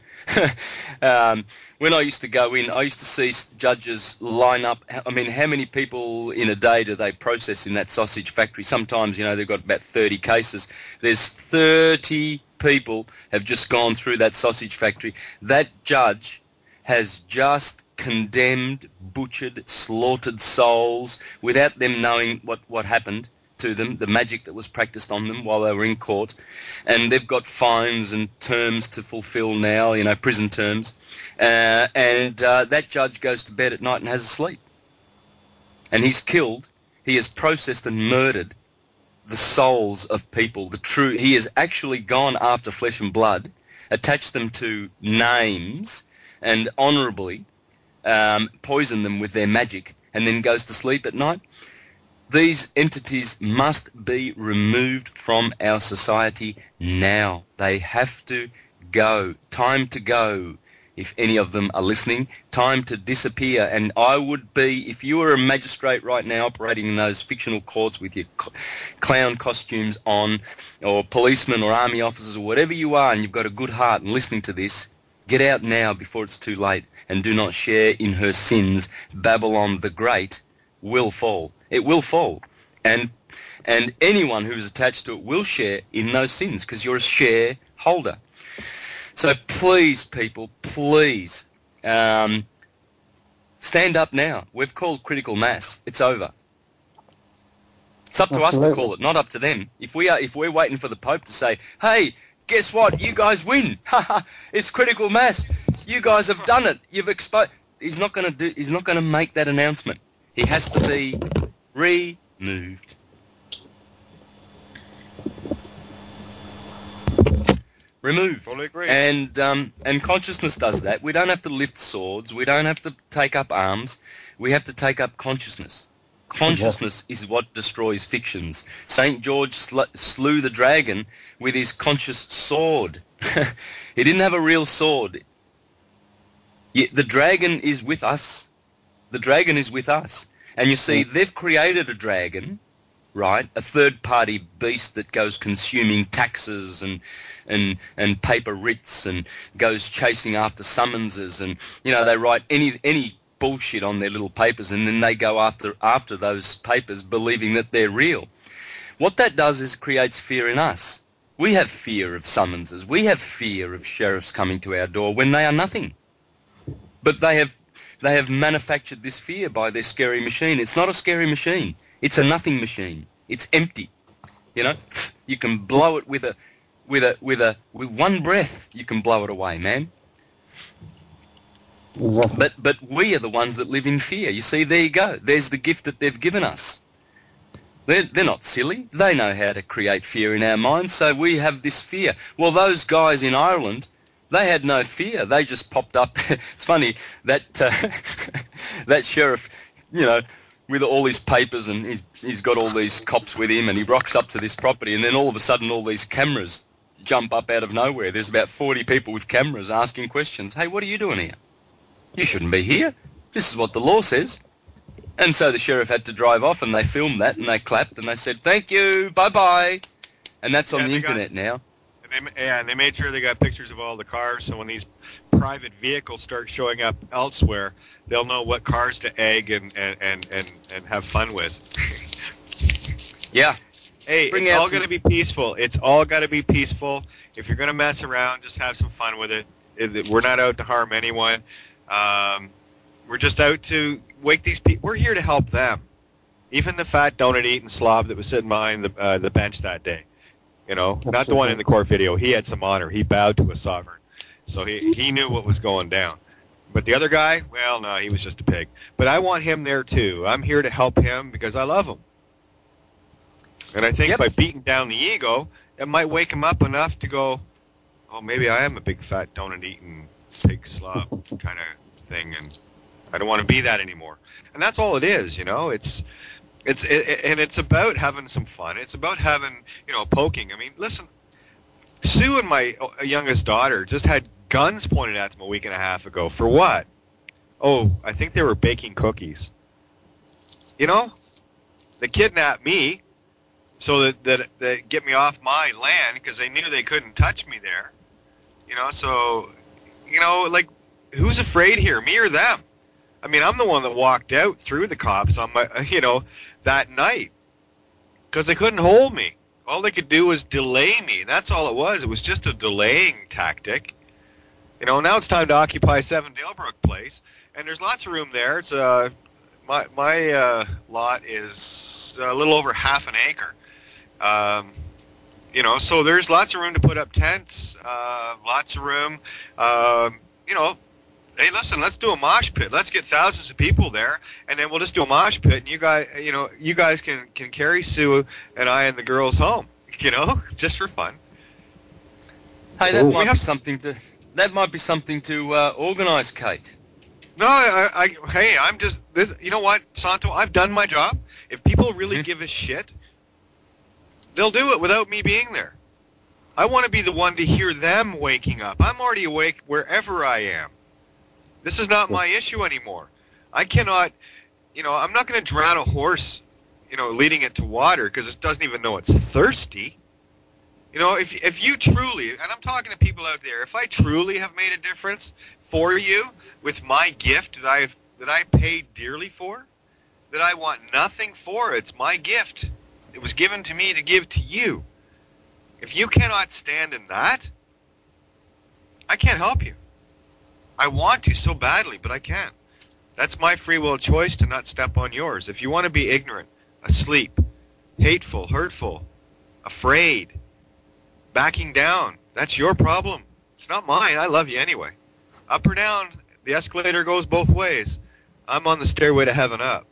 When I used to go in, I used to see judges line up. I mean, how many people in a day do they process in that sausage factory? Sometimes, they've got about 30 cases. There's 30 people have just gone through that sausage factory. That judge has just condemned, butchered, slaughtered souls without them knowing what happened to them, the magic that was practiced on them while they were in court. And they've got fines and terms to fulfill now, prison terms. That judge goes to bed at night and has a sleep. And he has processed and murdered the souls of people, he has actually gone after flesh and blood, attached them to names, and honourably poisoned them with their magic, and then goes to sleep at night. These entities must be removed from our society now. They have to go. Time to go. If any of them are listening, time to disappear. And I would be, if you were a magistrate right now operating in those fictional courts with your clown costumes on, or policemen or army officers or whatever you are, and you've got a good heart and listening to this, get out now before it's too late, and do not share in her sins. Babylon the Great will fall. It will fall. And anyone who's attached to it will share in those sins, because you're a shareholder. So please, people, please, stand up now. We've called critical mass. It's over. It's up to us to call it, not up to them. If we're waiting for the Pope to say, hey, guess what? You guys win. It's critical mass. You guys have done it. You've exposed. He's not going to make that announcement. He has to be removed. Removed. Fully agree. And consciousness does that. We don't have to lift swords. We don't have to take up arms. We have to take up consciousness. Consciousness is what destroys fictions. St. George slew the dragon with his conscious sword. He didn't have a real sword. Yeah, the dragon is with us. The dragon is with us. And you see, they've created a dragon, right? A third-party beast that goes consuming taxes and paper writs and goes chasing after summonses, and they write any bullshit on their little papers, and then they go after those papers believing that they're real. What that does is creates fear in us. We have fear of summonses. We have fear of sheriffs coming to our door when they are nothing. But they have manufactured this fear by their scary machine. It's not a scary machine. It's a nothing machine. It's empty. You can blow it with one breath. You can blow it away, man. Exactly. But we are the ones that live in fear. You see, there you go. There's the gift that they've given us. They're not silly. They know how to create fear in our minds, so we have this fear. Well, those guys in Ireland, they had no fear. They just popped up. It's funny, that that sheriff, with all his papers, and he's got all these cops with him, and he rocks up to this property, and then all of a sudden all these cameras jump up out of nowhere. There's about 40 people with cameras asking questions. Hey, what are you doing here? You shouldn't be here. This is what the law says. And so the sheriff had to drive off, and they filmed that, and they clapped, and they said, thank you, bye-bye. And that's on the internet now. And they made sure they got pictures of all the cars, so when these private vehicles start showing up elsewhere, they'll know what cars to egg and have fun with. Yeah. Hey, it's all going to be peaceful. It's all got to be peaceful. If you're going to mess around, just have some fun with it. We're not out to harm anyone. We're just out to wake these people. We're here to help them. Even the fat donut-eating slob that was sitting behind the bench that day. Not the one in the court video. He had some honor. He bowed to a sovereign. So he knew what was going down. But the other guy, well, no, he was just a pig. But I want him there too. I'm here to help him because I love him. And I think by beating down the ego, it might wake him up enough to go, oh, maybe I am a big fat donut-eating pig slob kind of thing, and I don't want to be that anymore. And that's all it is, It's about having some fun. It's about having, poking. I mean, listen, Sue and my youngest daughter just had guns pointed at them a week and a half ago. For what? Oh, I think they were baking cookies. They kidnapped me so that get me off my land because they knew they couldn't touch me there. So, like, who's afraid here, me or them? I mean, I'm the one that walked out through the cops on my, that night because they couldn't hold me. All they could do was delay me. That's all it was. It was just a delaying tactic. Now it's time to occupy 7 Dalebrook Place, and there's lots of room there. It's my lot is a little over half an acre. So there's lots of room to put up tents. Lots of room. Hey, listen, let's do a mosh pit. Let's get thousands of people there, and then we'll just do a mosh pit, and you guys can carry Sue and I and the girls home, just for fun. Hey, that might be something to organize, Kate. No, I'm just, you know what, Santo, I've done my job. If people really give a shit, they'll do it without me being there. I want to be the one to hear them waking up. I'm already awake wherever I am. This is not my issue anymore. I cannot, I'm not going to drown a horse, leading it to water because it doesn't even know it's thirsty. If you truly, and I'm talking to people out there, if I truly have made a difference for you with my gift that I paid dearly for, that I want nothing for, it's my gift. It was given to me to give to you. If you cannot stand in that, I can't help you. I want to so badly, but I can't. That's my free will choice to not step on yours. If you want to be ignorant, asleep, hateful, hurtful, afraid, backing down, that's your problem. It's not mine. I love you anyway. Up or down, the escalator goes both ways. I'm on the stairway to heaven up.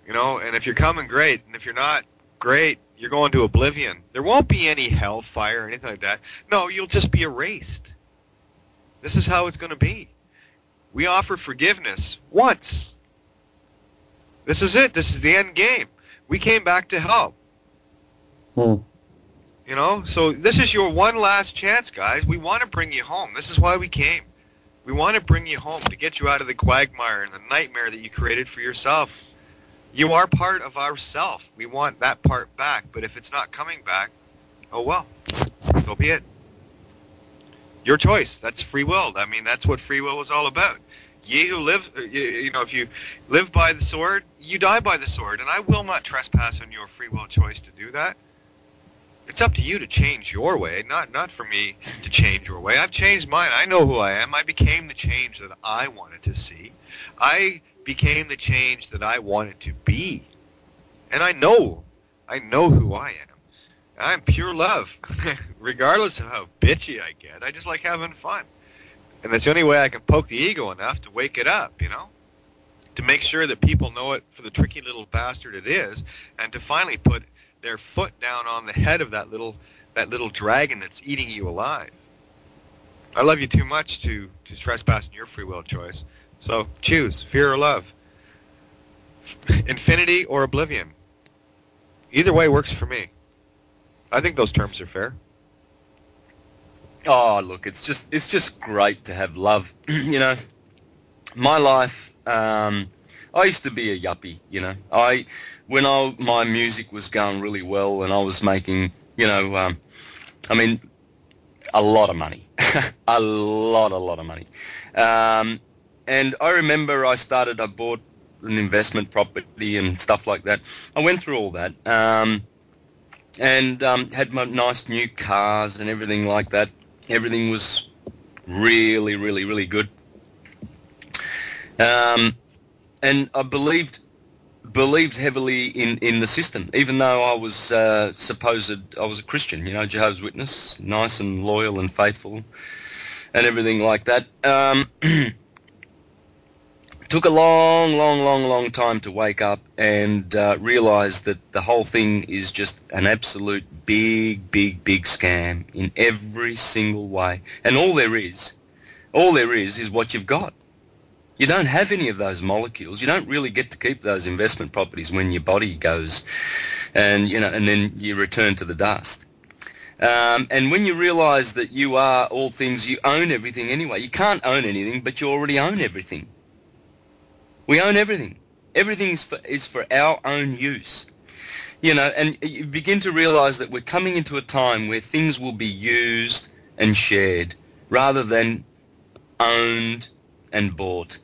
And if you're coming, great. And if you're not, great. You're going to oblivion. There won't be any hellfire or anything like that. No, you'll just be erased. This is how it's going to be. We offer forgiveness once. This is it. This is the end game. We came back to help. So this is your one last chance, guys. We want to bring you home. This is why we came. We want to bring you home to get you out of the quagmire and the nightmare that you created for yourself. You are part of ourself. We want that part back, but if it's not coming back, oh well, so be it. Your choice. That's free will. I mean, that's what free will was all about. Ye who live, you know, if you live by the sword, you die by the sword, and I will not trespass on your free will choice to do that. It's up to you to change your way, not for me to change your way. I've changed mine. I know who I am. I became the change that I wanted to see. I became the change that I wanted to be. And I know who I am. I'm pure love, regardless of how bitchy I get. I just like having fun. And that's the only way I can poke the ego enough to wake it up, you know? To make sure that people know it for the tricky little bastard it is, and to finally put their foot down on the head of that little dragon that's eating you alive. I love you too much to trespass on your free will choice. So choose fear or love, infinity or oblivion. Either way works for me. I think those terms are fair. Oh, look, it's just great to have love. You know, my life. I used to be a yuppie. You know, when my music was going really well and I was making, you know, I mean, a lot of money, a lot of money. And I remember I bought an investment property and stuff like that. I went through all that, and had my nice new cars and everything like that. Everything was really, really, really good. And I believed heavily in the system, even though I was I was a Christian, you know, Jehovah's Witness, nice and loyal and faithful, and everything like that. Took a long time to wake up and realize that the whole thing is just an absolute big scam in every single way. And all there is what you've got. You don't have any of those molecules. You don't really get to keep those investment properties when your body goes, and you know, and then you return to the dust. And when you realize that you are all things, you own everything anyway. You can't own anything, but you already own everything. We own everything. Everything is for our own use. You know, and you begin to realize that we're coming into a time where things will be used and shared rather than owned and bought.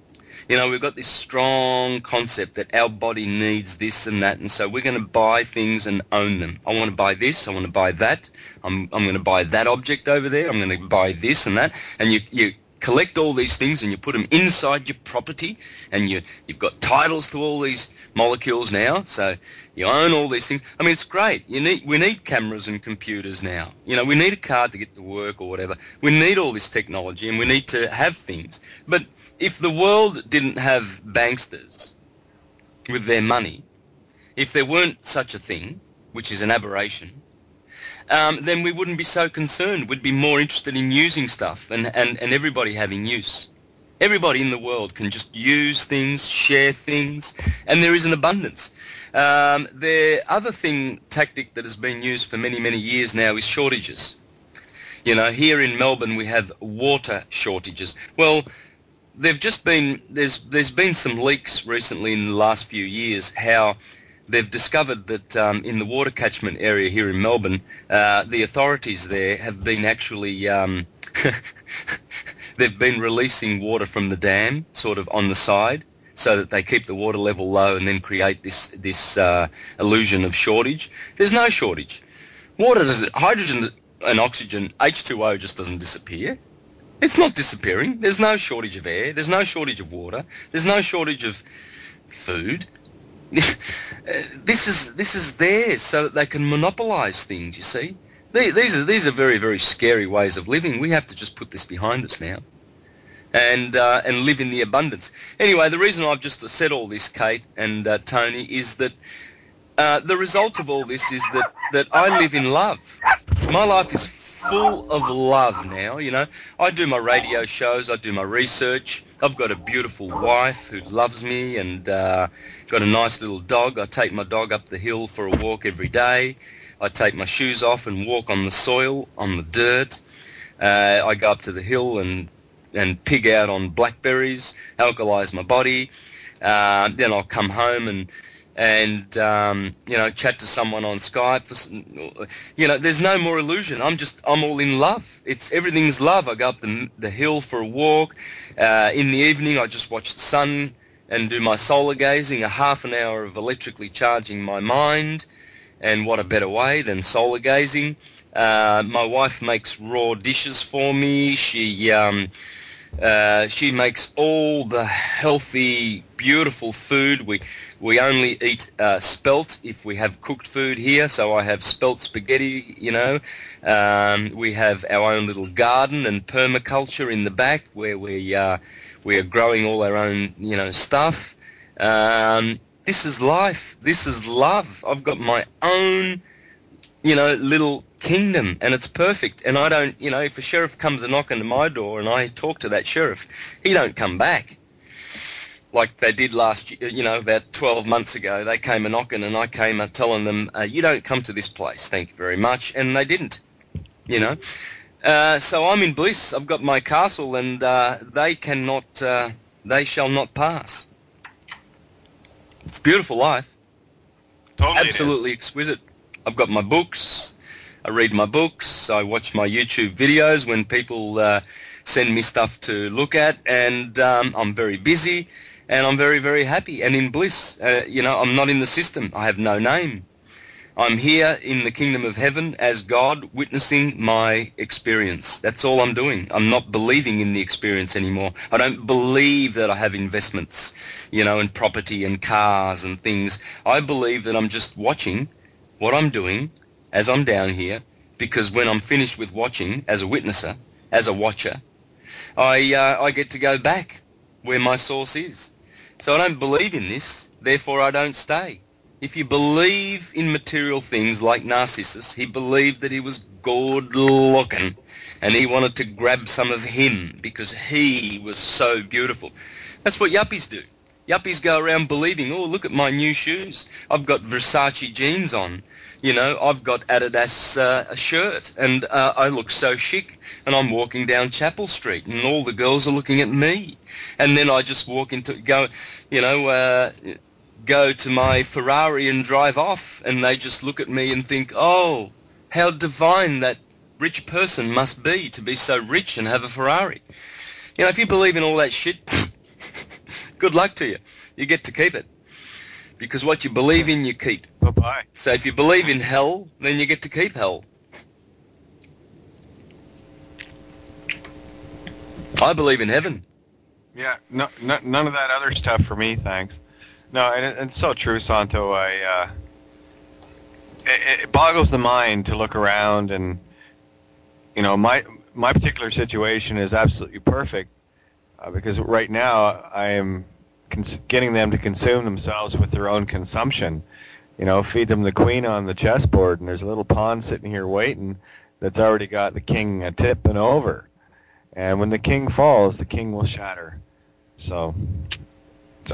You know, we've got this strong concept that our body needs this and that, and so we're going to buy things and own them. I want to buy this, I want to buy that, I'm going to buy that object over there, I'm going to buy this and that, and you collect all these things and you put them inside your property, and you've got titles to all these molecules now, so you own all these things. I mean, it's great. We need cameras and computers now. You know, we need a car to get to work or whatever. We need all this technology, and we need to have things. But if the world didn't have banksters with their money, if there weren't such a thing, which is an aberration, then we wouldn't be so concerned. We'd be more interested in using stuff and everybody having use. Everybody in the world can just use things, share things, and there is an abundance. The other tactic that has been used for many years now is shortages. You know, here in Melbourne we have water shortages. Well, there's been some leaks recently in the last few years how they've discovered that in the water catchment area here in Melbourne, the authorities there have been actually they've been releasing water from the dam sort of on the side so that they keep the water level low and then create this illusion of shortage. There's no shortage. Hydrogen and oxygen, H2O, just doesn't disappear. It's not disappearing. There's no shortage of air. There's no shortage of water. There's no shortage of food. This is theirs so that they can monopolize things, you see. These are very scary ways of living. We have to just put this behind us now and live in the abundance. Anyway, the reason I've just said all this, Kate and Tony, is that the result of all this is that I live in love. My life is full of love now, you know. I do my radio shows, I do my research. I've got a beautiful wife who loves me, and got a nice little dog. I take my dog up the hill for a walk every day. I take my shoes off and walk on the soil, on the dirt. I go up to the hill and and pig out on blackberries, alkalize my body. Then I'll come home and chat to someone on Skype. There's no more illusion. I'm all in love. Everything's love. I go up the hill for a walk. In the evening, I just watch the sun and do my solar gazing, a half an hour of electrically charging my mind. And what a better way than solar gazing. My wife makes raw dishes for me. She makes all the healthy, beautiful food. We only eat spelt if we have cooked food here, so I have spelt spaghetti, We have our own little garden and permaculture in the back where we are growing all our own, stuff. This is life. This is love. I've got my own, little kingdom, and it's perfect. And I don't, if a sheriff comes a knock on my door and I talk to that sheriff, he don't come back. Like they did last year, about 12 months ago. They came a knocking and I came telling them, you don't come to this place, thank you very much. And they didn't, So I'm in bliss. I've got my castle and they shall not pass. It's a beautiful life. Totally. Absolutely exquisite. I've got my books. I read my books. I watch my YouTube videos when people send me stuff to look at, and I'm very busy, and I'm very, very happy and in bliss. I'm not in the system. I have no name. I'm here in the kingdom of heaven as God, witnessing my experience. That's all I'm doing. I'm not believing in the experience anymore. I don't believe that I have investments, in property and cars and things. I believe that I'm just watching what I'm doing as I'm down here, because when I'm finished with watching as a witnesser, as a watcher, I get to go back where my source is. So I don't believe in this, therefore I don't stay. If you believe in material things like Narcissus, he believed that he was good looking and he wanted to grab some of him because he was so beautiful. That's what yuppies do. Yuppies go around believing, oh, look at my new shoes. I've got Versace jeans on. I've got Adidas a shirt and I look so chic, and I'm walking down Chapel Street and all the girls are looking at me. And then I just go to my Ferrari and drive off, and they just look at me and think, oh, how divine that rich person must be to be so rich and have a Ferrari. If you believe in all that shit, good luck to you. You get to keep it. Because what you believe in, you keep. Bye-bye. So if you believe in hell, then you get to keep hell. I believe in heaven. Yeah, no, none of that other stuff for me, thanks. No, and it's so true, Santo. It boggles the mind to look around, and my particular situation is absolutely perfect because right now I am getting them to consume themselves with their own consumption. Feed them the queen on the chessboard, and there's a little pawn sitting here waiting that's already got the king tipping over. And when the king falls, the king will shatter. So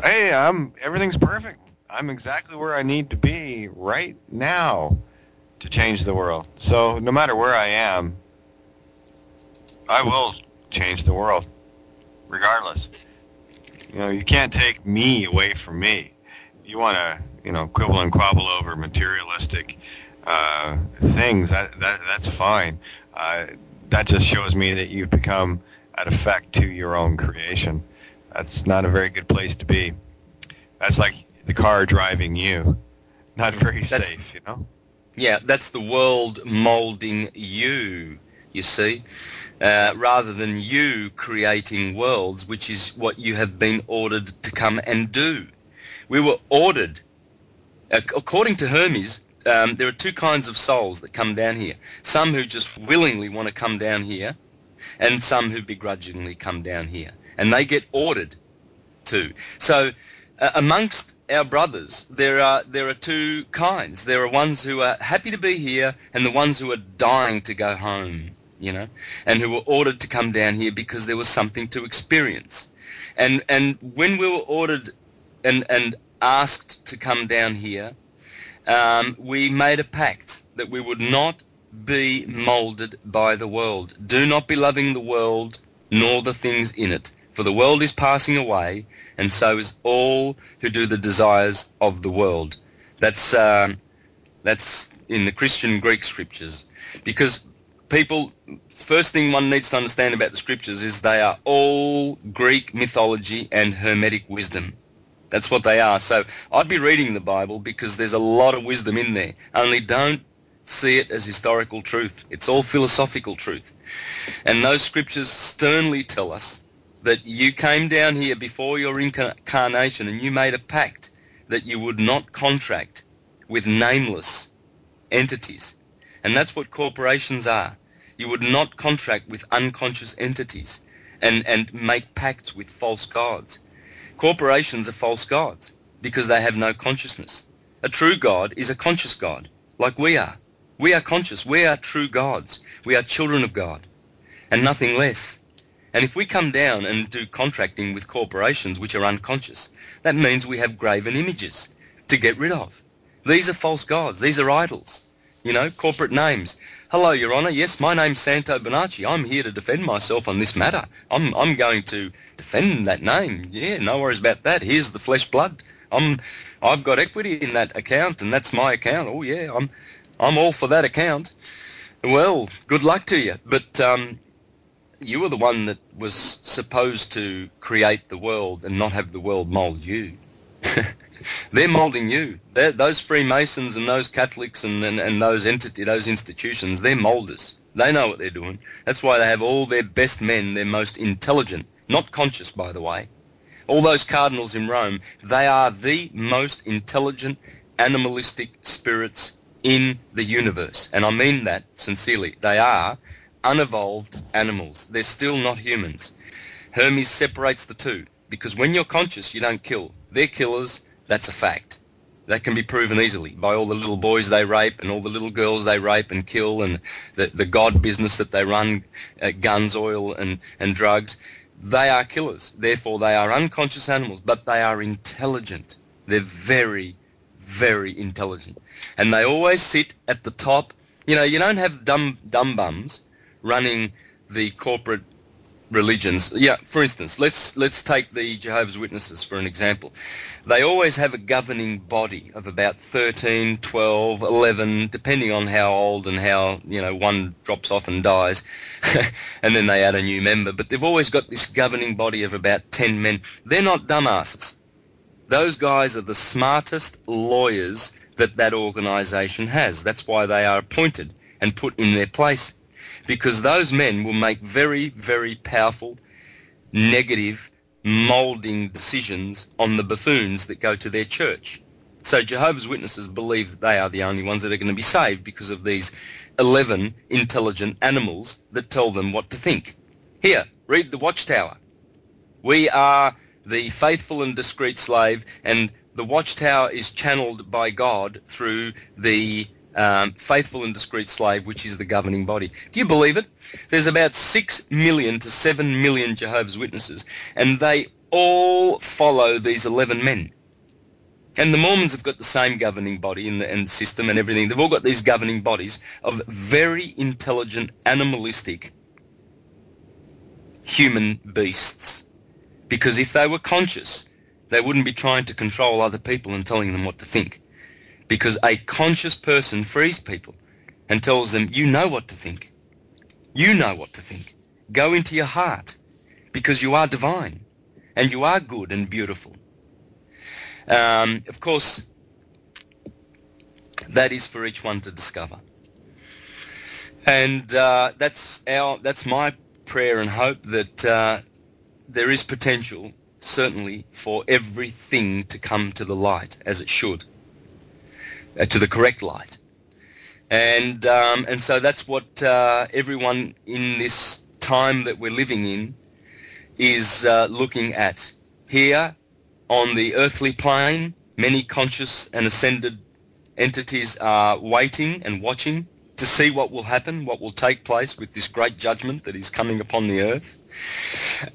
hey, everything's perfect. I'm exactly where I need to be right now to change the world. So no matter where I am, I will change the world, regardless. You can't take me away from me. You want to, quibble and quabble over materialistic things. That's fine. That just shows me that you've become at effect to your own creation. That's not a very good place to be. That's like the car driving you. Not very safe, Yeah, that's the world molding you see, rather than you creating worlds, which is what you have been ordered to come and do. We were ordered, according to Hermes, there are two kinds of souls that come down here. Some who just willingly want to come down here, and some who begrudgingly come down here. And they get ordered to. So amongst our brothers, there are two kinds. There are ones who are happy to be here and the ones who are dying to go home, and who were ordered to come down here because there was something to experience. And when we were ordered and asked to come down here, we made a pact that we would not be molded by the world. Do not be loving the world nor the things in it. For the world is passing away, and so is all who do the desires of the world. That's in the Christian Greek scriptures. Because people, first thing one needs to understand about the scriptures is they are all Greek mythology and Hermetic wisdom. That's what they are. So I'd be reading the Bible because there's a lot of wisdom in there. Only don't see it as historical truth. It's all philosophical truth. And those scriptures sternly tell us that you came down here before your incarnation and you made a pact that you would not contract with nameless entities. And that's what corporations are. You would not contract with unconscious entities and make pacts with false gods. Corporations are false gods because they have no consciousness. A true God is a conscious God, like we are. We are conscious. We are true gods. We are children of God, and nothing less. And if we come down and do contracting with corporations which are unconscious, that means we have graven images to get rid of. These are false gods. These are idols. You know, corporate names. Hello, Your Honour. Yes, my name's Santos Bonacci. I'm here to defend myself on this matter. I'm going to defend that name. Yeah, no worries about that. Here's the flesh blood. I've got equity in that account, and that's my account. Oh yeah, I'm all for that account. Well, good luck to you. But you were the one that was supposed to create the world and not have the world mould you. They're moulding you. Those Freemasons and those Catholics and those institutions, they're moulders. They know what they're doing. That's why they have all their best men, their most intelligent, not conscious, by the way. All those cardinals in Rome, they are the most intelligent, animalistic spirits in the universe. And I mean that sincerely. They are unevolved animals. They're still not humans. Hermes separates the two, because when you're conscious, you don't kill. They're killers. That's a fact. That can be proven easily by all the little boys they rape and all the little girls they rape and kill and the god business that they run, guns, oil and drugs. They are killers. Therefore, they are unconscious animals, but they are intelligent. They're very, very intelligent. And they always sit at the top. You know, you don't have dumb bums running the corporate religions. Yeah, for instance, let's take the Jehovah's Witnesses for an example. They always have a governing body of about 13, 12, 11, depending on how old and how, you know, one drops off and dies, and then they add a new member. But they've always got this governing body of about 10 men. They're not dumbasses. Those guys are the smartest lawyers that organisation has. That's why they are appointed and put in their place. Because those men will make very, very powerful, negative, moulding decisions on the buffoons that go to their church. So Jehovah's Witnesses believe that they are the only ones that are going to be saved because of these 11 intelligent animals that tell them what to think. Here, read the Watchtower. We are the faithful and discreet slave, and the Watchtower is channeled by God through the faithful and discreet slave, which is the governing body. Do you believe it? There's about 6 million to 7 million Jehovah's Witnesses, and they all follow these 11 men. And the Mormons have got the same governing body and the system and everything. They've all got these governing bodies of very intelligent, animalistic human beasts. Because if they were conscious, they wouldn't be trying to control other people and telling them what to think. Because a conscious person frees people and tells them, you know what to think. You know what to think. Go into your heart, because you are divine and you are good and beautiful. Of course, that is for each one to discover. And that's my prayer and hope, that there is potential, certainly, for everything to come to the light as it should. To the correct light, and so that's what everyone in this time that we're living in is looking at. Here on the earthly plane, many conscious and ascended entities are waiting and watching to see what will happen, what will take place with this great judgment that is coming upon the earth.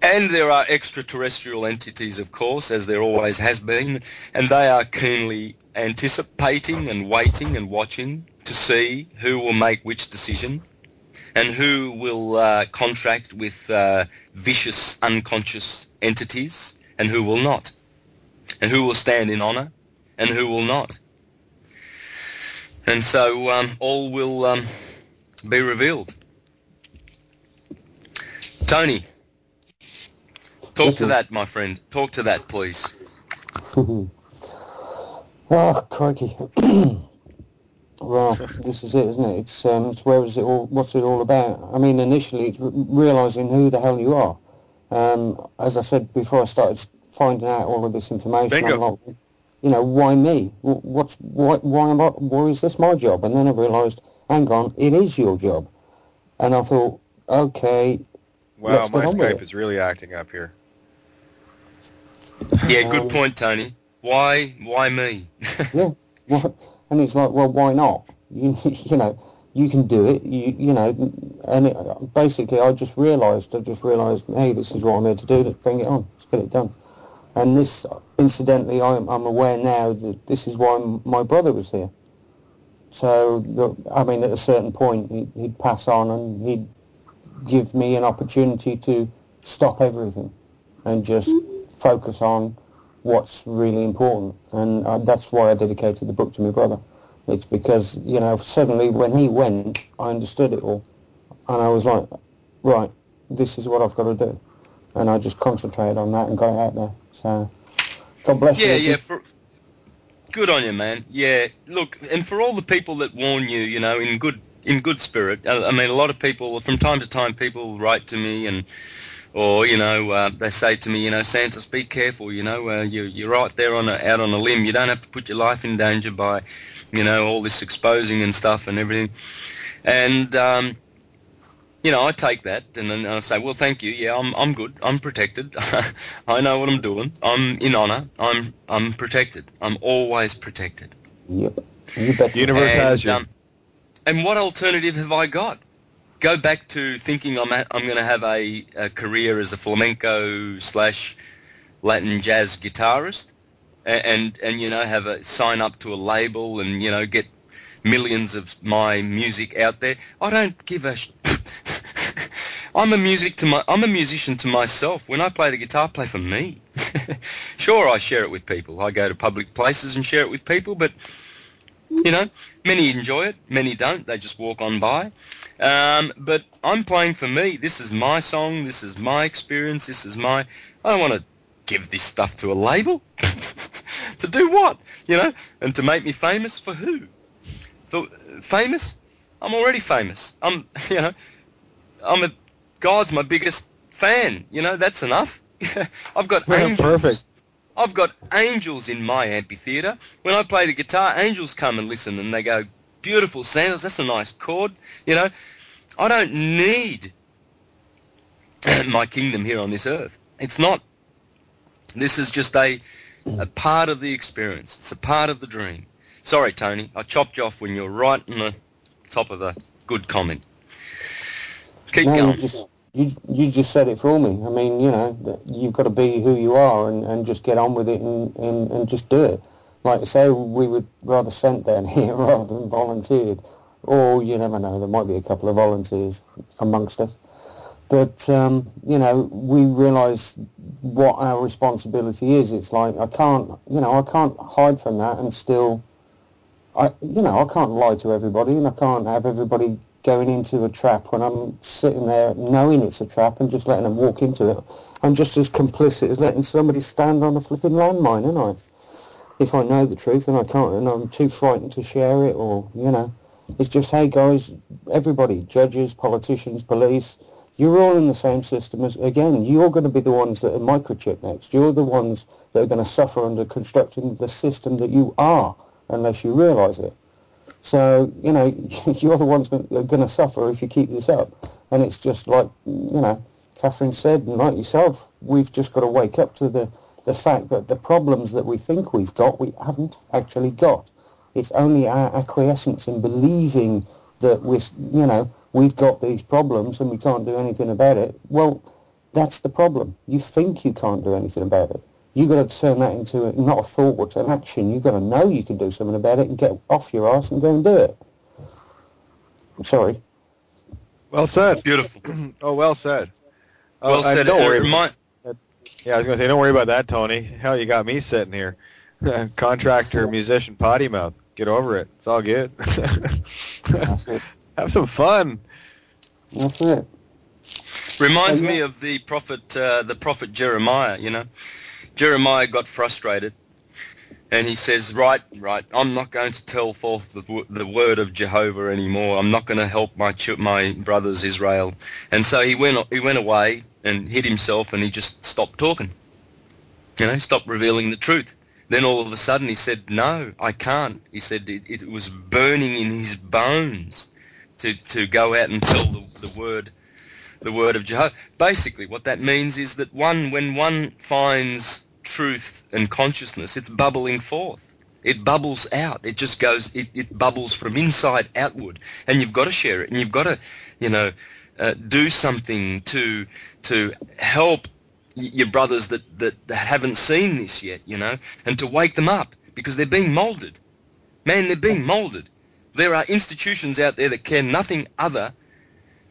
And there are extraterrestrial entities, of course, as there always has been, and they are keenly anticipating and waiting and watching to see who will make which decision. and who will contract with vicious, unconscious entities, and who will not, and who will stand in honour, and who will not. And so all will be revealed. Tony, talk to that, my friend. Talk to that, please. Oh, crikey. Well, this is it, isn't it? It's where is it all? What's it all about? I mean, initially, it's realising who the hell you are. As I said before, I started finding out all of this information. Bingo. I'm like, you know, why me? Why is this my job? And then I realised, hang on, it is your job. And I thought, okay, Wow, let's my get on with Skype it. is really acting up here. Yeah, good point, Tony. Why me? Yeah. And it's like, well, why not? You know, you can do it. You know, and basically, I just realised, hey, this is what I'm here to do. Let's bring it on. Let's get it done. And this, incidentally, I'm aware now that this is why my brother was here. So, I mean, at a certain point, he'd pass on and he'd give me an opportunity to stop everything and just focus on what's really important. And that's why I dedicated the book to my brother. It's because, you know, suddenly when he went, I understood it all. And I was like, right, this is what I've got to do. And I just concentrated on that and got it out there. So, God bless you. Yeah. Good on you, man. Yeah, look, and for all the people that warn you, you know, in good spirit. I mean, a lot of people, from time to time, people write to me or you know, they say to me, you know, Santos, be careful. You know, you're right there out on a limb. You don't have to put your life in danger by, you know, all this exposing and stuff and everything. And you know, I take that and then I say, well, thank you. Yeah, I'm good. I'm protected. I know what I'm doing. I'm in honour. I'm protected. I'm always protected. Yep. You bet. The universe has you. And what alternative have I got? Go back to thinking I'm going to have a career as a flamenco / Latin jazz guitarist, and you know, sign up to a label and, you know, get millions of my music out there. I don't give a I'm a musician to myself. When I play the guitar, I play for me. Sure, I share it with people. I go to public places and share it with people, but, you know, many enjoy it, many don't. They just walk on by. But I'm playing for me. This is my song. This is my experience. I don't want to give this stuff to a label. To do what? You know? And to make me famous for who? For famous? I'm already famous. God's my biggest fan. You know, that's enough. I've got angels. Perfect. I've got angels in my amphitheatre. When I play the guitar, angels come and listen and they go, beautiful, Santos, that's a nice chord. You know, I don't need my kingdom here on this earth. It's not. This is just a part of the experience. It's a part of the dream. Sorry, Tony, I chopped you off when you were right on the top of a good comment. Keep going. You just said it for me. I mean, you know, you've got to be who you are and just get on with it and just do it. Like I say, we would rather sent down here rather than volunteered. Or you never know, there might be a couple of volunteers amongst us. But, you know, we realise what our responsibility is. It's like, I can't hide from that and still, I can't lie to everybody and I can't have everybody going into a trap when I'm sitting there knowing it's a trap and just letting them walk into it. I'm just as complicit as letting somebody stand on a flipping landmine, aren't I? If I know the truth and I can't, and I'm too frightened to share it, or, you know, it's just, hey guys, everybody, judges, politicians, police, you're all in the same system as, again, you're going to be the ones that are microchipped next. You're the ones that are going to suffer under constructing the system that you are, unless you realise it. So, you know, you're the ones that are going to suffer if you keep this up. And it's just like, you know, Catherine said, and like yourself, we've just got to wake up to the fact that the problems that we think we've got, we haven't actually got. It's only our acquiescence in believing that we've got these problems and we can't do anything about it. Well, that's the problem. You think you can't do anything about it. You've got to turn that into not a thought but an action. You've got to know you can do something about it and get off your arse and go and do it. I'm sorry. Well said. Beautiful. Oh, well said. Well said. Don't worry. Remind, Yeah, I was going to say, don't worry about that, Tony. Hell, you got me sitting here. Contractor, musician, potty mouth. Get over it. It's all good. That's it. Have some fun. That's it. reminds me of the prophet Jeremiah. You know, Jeremiah got frustrated, and he says, right, I'm not going to tell forth the word of Jehovah anymore. I'm not going to help my brothers Israel. And so he went away and hid himself, and he just stopped talking. You know, stopped revealing the truth. Then all of a sudden he said, no, I can't. He said it was burning in his bones to go out and tell the word of Jehovah. Basically what that means is that when one finds truth and consciousness, it's bubbling forth. It bubbles out. It just goes, it bubbles from inside outward. And you've got to share it, and you've got to, you know, do something to help your brothers that haven't seen this yet, you know, and to wake them up, because they're being moulded. Man, they're being moulded. There are institutions out there that care nothing other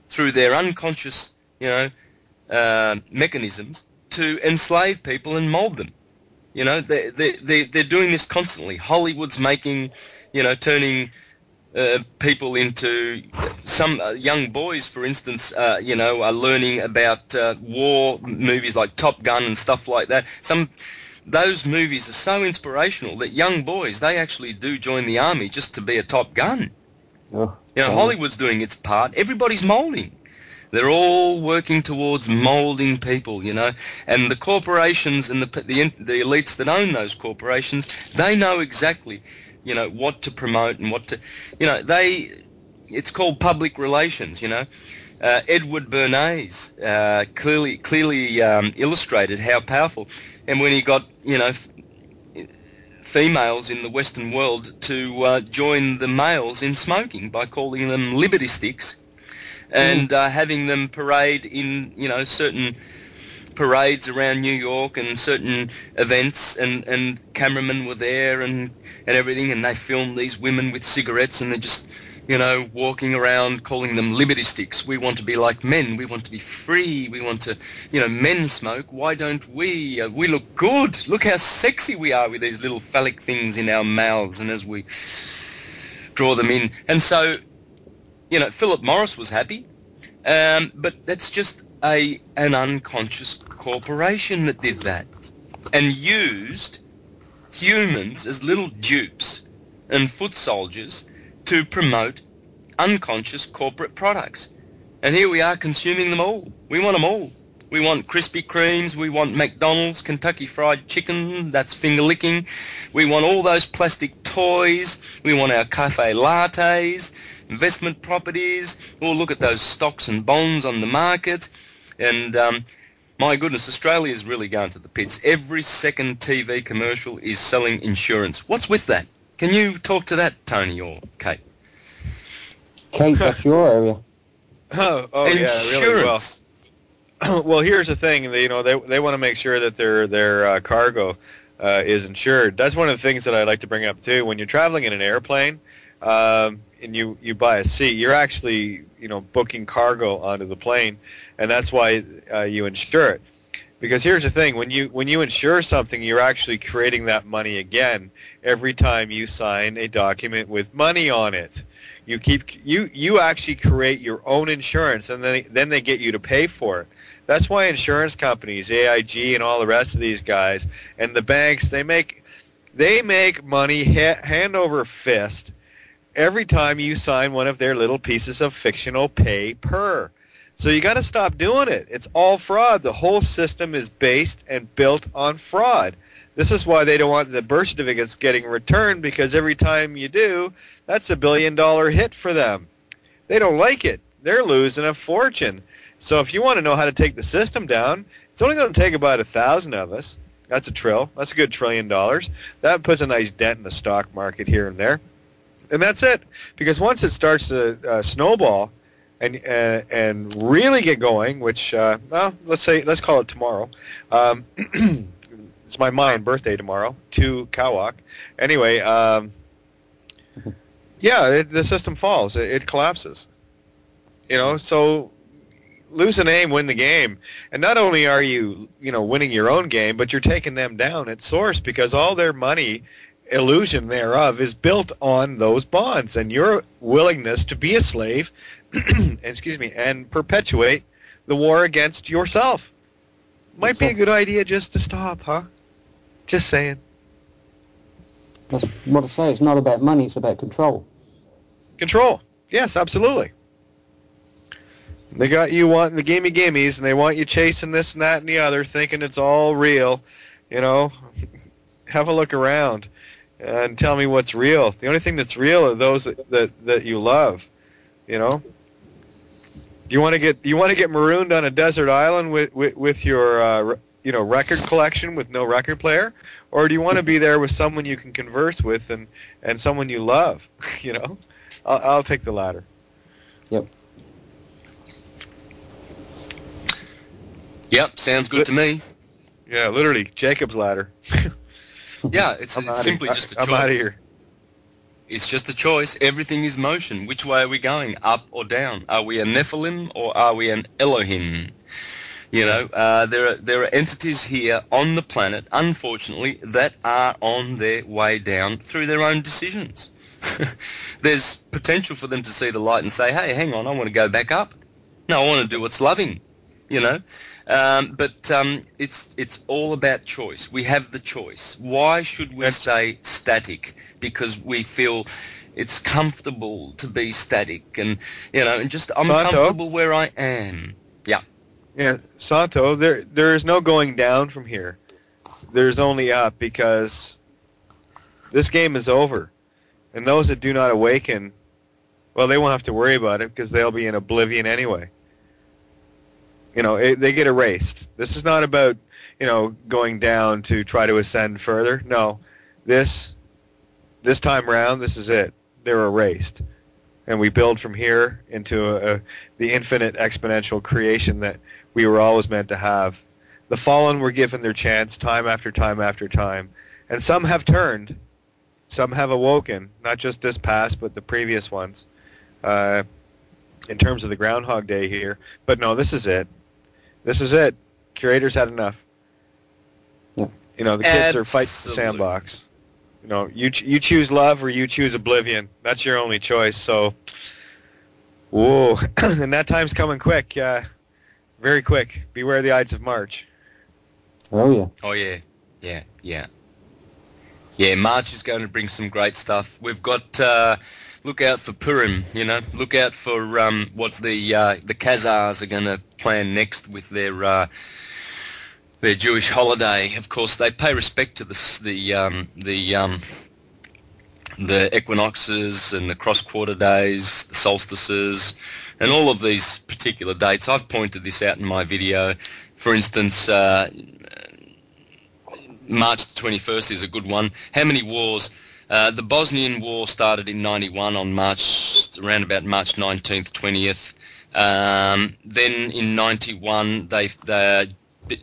through their unconscious, you know, mechanisms to enslave people and mould them. You know, they're doing this constantly. Hollywood's making, you know, turning people into some young boys, for instance, you know, are learning about war movies like Top Gun and stuff like that. Those movies are so inspirational that young boys, they actually do join the army just to be a Top Gun. Oh, You know, Hollywood's doing its part. Everybody's moulding. They're all working towards moulding people, you know. And the corporations and the elites that own those corporations, they know exactly, you know, what to promote and what to, you know, it's called public relations, you know. Edward Bernays clearly illustrated how powerful. And when he got, you know, females in the Western world to join the males in smoking by calling them Liberty Sticks, and having them parade in, you know, certain parades around New York and certain events, and cameramen were there and everything, and they filmed these women with cigarettes, and they're just, you know, walking around calling them Liberty Sticks. We want to be like men. We want to be free. We want to, you know, men smoke. Why don't we? We look good. Look how sexy we are with these little phallic things in our mouths, and as we draw them in. And so, you know, Philip Morris was happy, but that's just an unconscious corporation that did that and used humans as little dupes and foot soldiers to promote unconscious corporate products. And here we are consuming them all. We want them all. We want Krispy Kremes, we want McDonald's, Kentucky Fried Chicken, that's finger licking. We want all those plastic toys. We want our cafe lattes, investment properties. Oh, look at those stocks and bonds on the market. And my goodness, Australia's really going to the pits. Every second TV commercial is selling insurance. What's with that? Can you talk to that, Tony or Kate? Kate, that's your area. Oh Insurance. yeah, really well. Well, here's the thing. You know, they want to make sure that their cargo is insured. That's one of the things that I like to bring up too. When you're traveling in an airplane and you buy a seat, you're actually, you know, booking cargo onto the plane, and that's why you insure it. Because here's the thing: when you insure something, you're actually creating that money again every time you sign a document with money on it. You actually create your own insurance, and then they get you to pay for it. That's why insurance companies, AIG and all the rest of these guys, and the banks, they make money hand over fist every time you sign one of their little pieces of fictional paper. So you got to stop doing it. It's all fraud. The whole system is based and built on fraud. This is why they don't want the birth certificates getting returned, because every time you do, that's $1 billion hit for them. They don't like it. They're losing a fortune. So if you want to know how to take the system down, it's only going to take about 1,000 of us. That's a trill. That's a good $1 trillion. That puts a nice dent in the stock market here and there. And that's it. Because once it starts to snowball and really get going, which, well, let's call it tomorrow. It's my Mayan birthday tomorrow, 2 Kawak. Anyway, yeah, the system falls. It collapses. So lose an aim, win the game. And not only are you, winning your own game, but you're taking them down at source because all their money, illusion thereof, is built on those bonds and your willingness to be a slave, and perpetuate the war against yourself. Might be a good idea just to stop, huh? Just saying. That's what I say. It's not about money, it's about control. Control. Yes, absolutely. They got you wanting the gimmies, and they want you chasing this and that and the other, thinking it's all real. Have a look around and tell me what's real. The only thing that's real are those that you love. Do you want to get marooned on a desert island with your record collection with no record player, or do you want to be there with someone you can converse with and someone you love? I'll take the latter. Yep. Yep, sounds good to me. Yeah, literally, Jacob's ladder. Yeah, it's simply just a choice. I'm out of here. It's just a choice. Everything is motion. Which way are we going, up or down? Are we a Nephilim or are we an Elohim? There are entities here on the planet, unfortunately, that are on their way down through their own decisions. There's potential for them to see the light and say, hey, hang on, I want to go back up. No, I want to do what's loving, But it's all about choice. We have the choice. Why should we stay static? Because we feel it's comfortable to be static, and I'm Santo, comfortable where I am. Yeah. Yeah, Santo, there is no going down from here. There's only up, because this game is over, and those that do not awaken, well, they won't have to worry about it because they'll be in oblivion anyway. They get erased. This is not about, going down to try to ascend further. No, this time around, this is it. They're erased. And we build from here into the infinite exponential creation that we were always meant to have. The fallen were given their chance time after time after time. And some have turned. Some have awoken, not just this past, but the previous ones, in terms of the Groundhog Day here. But no, this is it. This is it. Curators had enough. Yeah. The kids are fighting the sandbox. You choose love or you choose oblivion. That's your only choice. So, whoa, and that time's coming quick. Very quick. Beware the Ides of March. Oh yeah. Oh yeah. Yeah. Yeah, March is going to bring some great stuff. We've got look out for Purim. Look out for what the Khazars are going to plan next with their Jewish holiday. Of course, they pay respect to the equinoxes and the cross-quarter days, the solstices, and all of these particular dates. I've pointed this out in my video. For instance, March the 21st is a good one. How many wars? The Bosnian War started in 91 on around about March 19th, 20th. Then in 91,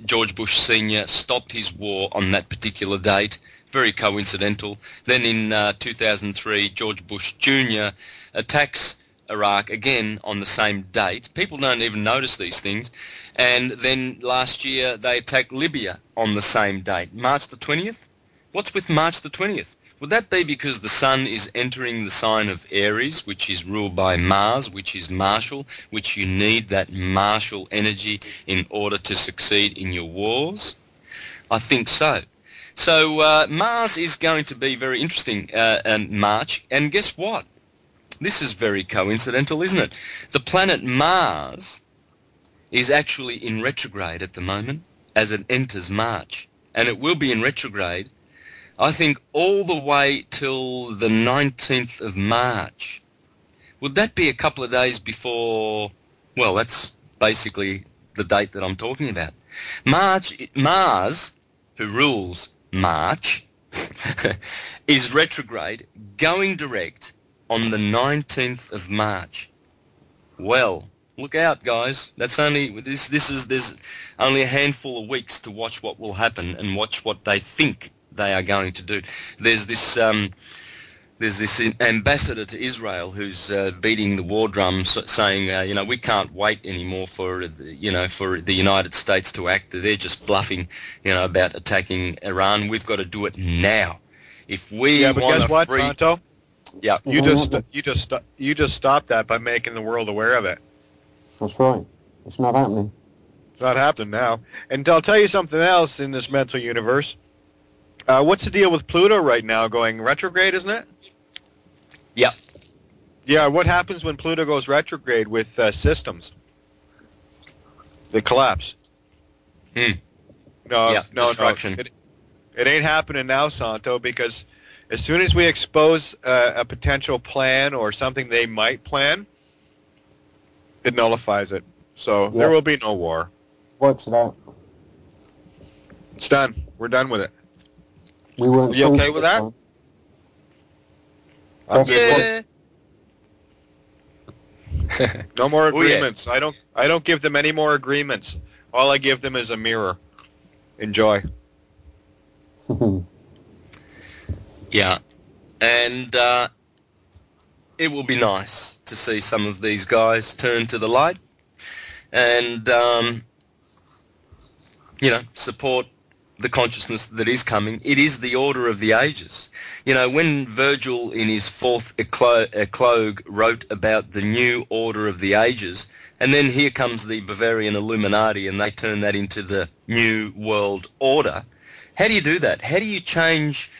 George Bush Sr. stopped his war on that particular date. Very coincidental. Then in 2003, George Bush Jr. attacks Iraq again on the same date. People don't even notice these things. And then last year, they attacked Libya on the same date. March the 20th? What's with March the 20th? Would that be because the sun is entering the sign of Aries, which is ruled by Mars, which is martial, which you need that martial energy in order to succeed in your wars? I think so. So Mars is going to be very interesting in March. And guess what? This is very coincidental, isn't it? The planet Mars is actually in retrograde at the moment as it enters March. And it will be in retrograde, I think, all the way till the 19th of March. Would that be a couple of days before... Well, that's basically the date that I'm talking about. Mars, who rules March, is retrograde, going direct on the 19th of March. Well, look out, guys. That's only there's only a handful of weeks to watch what will happen and watch what they think they are going to do. There's there's this ambassador to Israel who's beating the war drums, saying, we can't wait anymore for the United States to act. They're just bluffing, about attacking Iran. We've got to do it now. If we but want guess what, free... Santo? Yeah. You just stopped that by making the world aware of it. That's right. It's not happening. It's not happening now. And I'll tell you something else in this mental universe. What's the deal with Pluto right now going retrograde, isn't it? Yeah. Yeah, what happens when Pluto goes retrograde with systems? They collapse. No, destruction. No. It ain't happening now, Santo, because as soon as we expose a potential plan or something they might plan, it nullifies it. So there will be no war. Wipes it out. It's done. We're done with it. We weren't. You okay with that? I'm good. No more agreements. I don't give them any more agreements. All I give them is a mirror. Enjoy. Yeah. And it will be nice to see some of these guys turn to the light and, support the consciousness that is coming. It is the order of the ages. When Virgil in his fourth eclogue wrote about the new order of the ages, and then here comes the Bavarian Illuminati and they turn that into the new world order. How do you do that? How do you change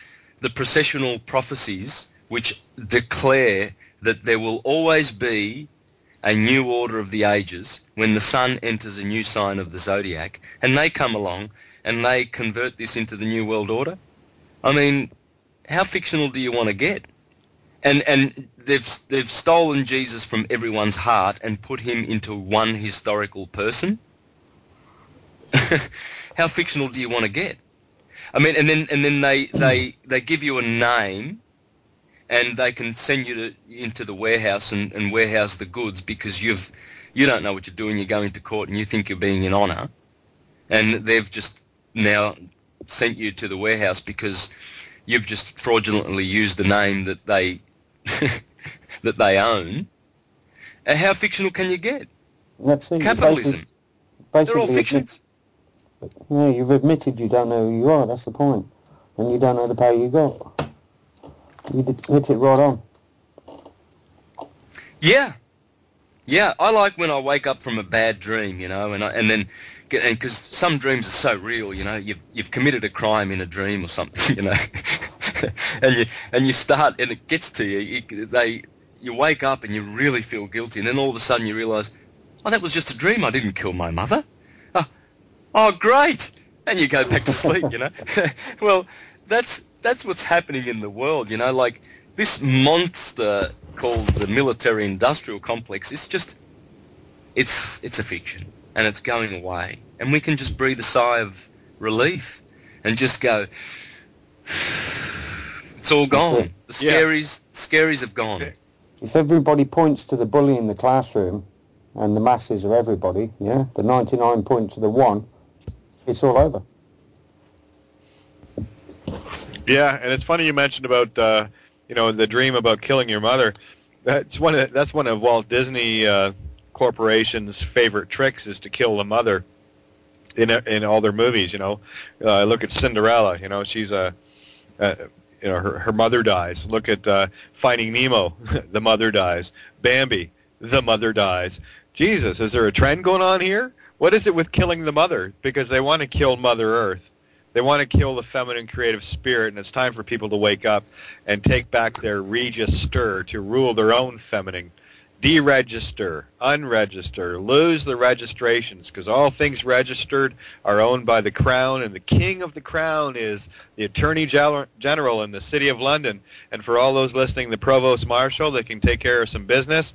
the processional prophecies which declare that there will always be a new order of the ages when the sun enters a new sign of the zodiac, and they come along and they convert this into the new world order? I mean, how fictional do you want to get? And they've stolen Jesus from everyone's heart and put him into one historical person. How fictional do you want to get? I mean, and then they give you a name, and they can send you into the warehouse and warehouse the goods because you don't know what you're doing. You're going to court and you think you're being in honour, and they've just now sent you to the warehouse because you've just fraudulently used the name that they that they own. How fictional can you get? Capitalism. They're all fictions. Yeah, you've admitted you don't know who you are, that's the point. And you don't know the power you got. You hit it right on. Yeah. Yeah, I like when I wake up from a bad dream, and then because some dreams are so real, you've committed a crime in a dream or something, and you start, and it gets to you. You wake up and you really feel guilty, and then all of a sudden you realise, oh, that was just a dream. I didn't kill my mother. Oh, great! And you go back to sleep, Well, that's what's happening in the world, like this monster called the military-industrial complex. It's a fiction, and it's going away, and we can just breathe a sigh of relief and just go, it's all gone. The scaries have gone. If everybody points to the bully in the classroom, and the masses of everybody, the 99 point to the 1, it's all over. Yeah, and it's funny you mentioned about the dream about killing your mother. That's one of Walt Disney Corporation's favorite tricks, is to kill the mother in all their movies. Look at Cinderella. She's her mother dies. Look at Finding Nemo, the mother dies. Bambi, the mother dies. Jesus, is there a trend going on here? What is it with killing the mother? Because they want to kill Mother Earth. They want to kill the feminine creative spirit, and it's time for people to wake up and take back their register to rule their own feminine. Deregister, unregister, lose the registrations, because all things registered are owned by the Crown, and the king of the Crown is the Attorney General in the City of London. And for all those listening, the Provost Marshal that can take care of some business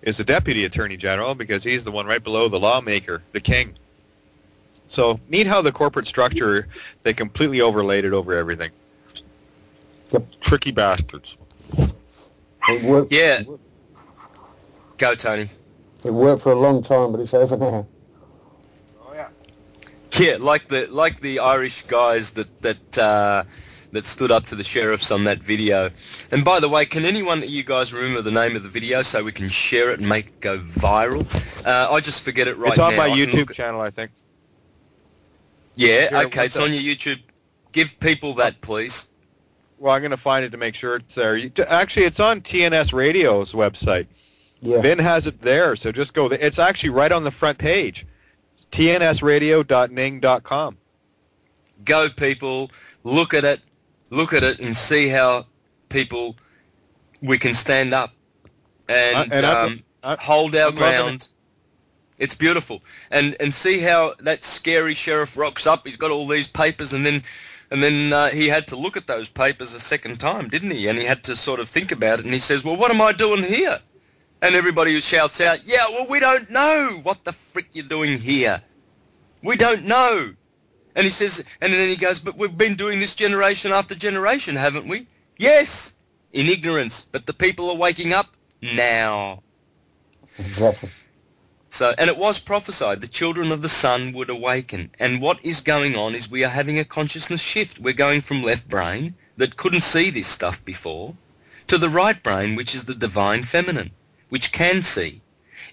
is the Deputy Attorney General, because he's the one right below the lawmaker, the king. So, neat how the corporate structure, they completely overlaid it over everything. Yep. Tricky bastards. It worked. Yeah. Go, Tony. It worked for a long time, but it's over now. Oh, yeah. Yeah, like the Irish guys that that stood up to the sheriffs on that video. And by the way, can anyone of you guys remember the name of the video so we can share it and make it go viral? I just forget it right now. It's on my YouTube channel, I think. Yeah, Here, okay, it's on your YouTube. Give people that, please. Well, I'm going to find it to make sure it's there. Actually, it's on TNS Radio's website. Yeah. Vin has it there, so just go there. It's actually right on the front page. tnsradio.ning.com. Go, people. Look at it. Look at it and see how we can stand up and hold our ground. It's beautiful. And see how that scary sheriff rocks up. He's got all these papers, and then he had to look at those papers a second time, didn't he? And he had to sort of think about it, and he says, well, what am I doing here? And everybody shouts out, yeah, well, we don't know what the frick you're doing here. We don't know. And he says, and then he goes, but we've been doing this generation after generation, haven't we? Yes, in ignorance, but the people are waking up now. Exactly. So, and it was prophesied, the children of the sun would awaken. And what is going on is we are having a consciousness shift. We're going from left brain, that couldn't see this stuff before, to the right brain, which is the divine feminine, which can see.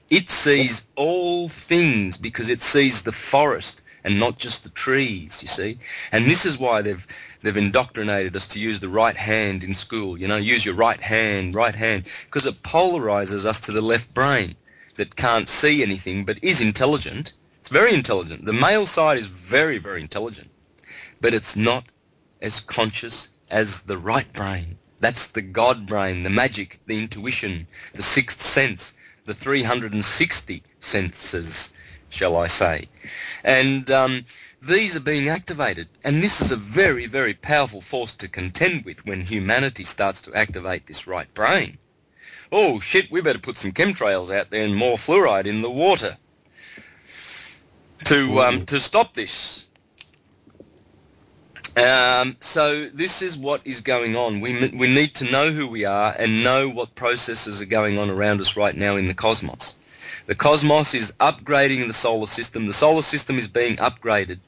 It sees all things because it sees the forest and not just the trees, you see. And this is why they've indoctrinated us to use the right hand in school. You know, use your right hand, because it polarizes us to the left brain that can't see anything but is intelligent. It's very intelligent. The male side is very, very intelligent, but it's not as conscious as the right brain. That's the God brain, the magic, the intuition, the sixth sense, the 360 senses, shall I say. And these are being activated, and this is a very, very powerful force to contend with when humanity starts to activate this right brain. Oh shit, we better put some chemtrails out there and more fluoride in the water to stop this. So this is what is going on. We need to know who we are and know what processes are going on around us right now in the cosmos. The cosmos is upgrading the solar system. The solar system is being upgraded.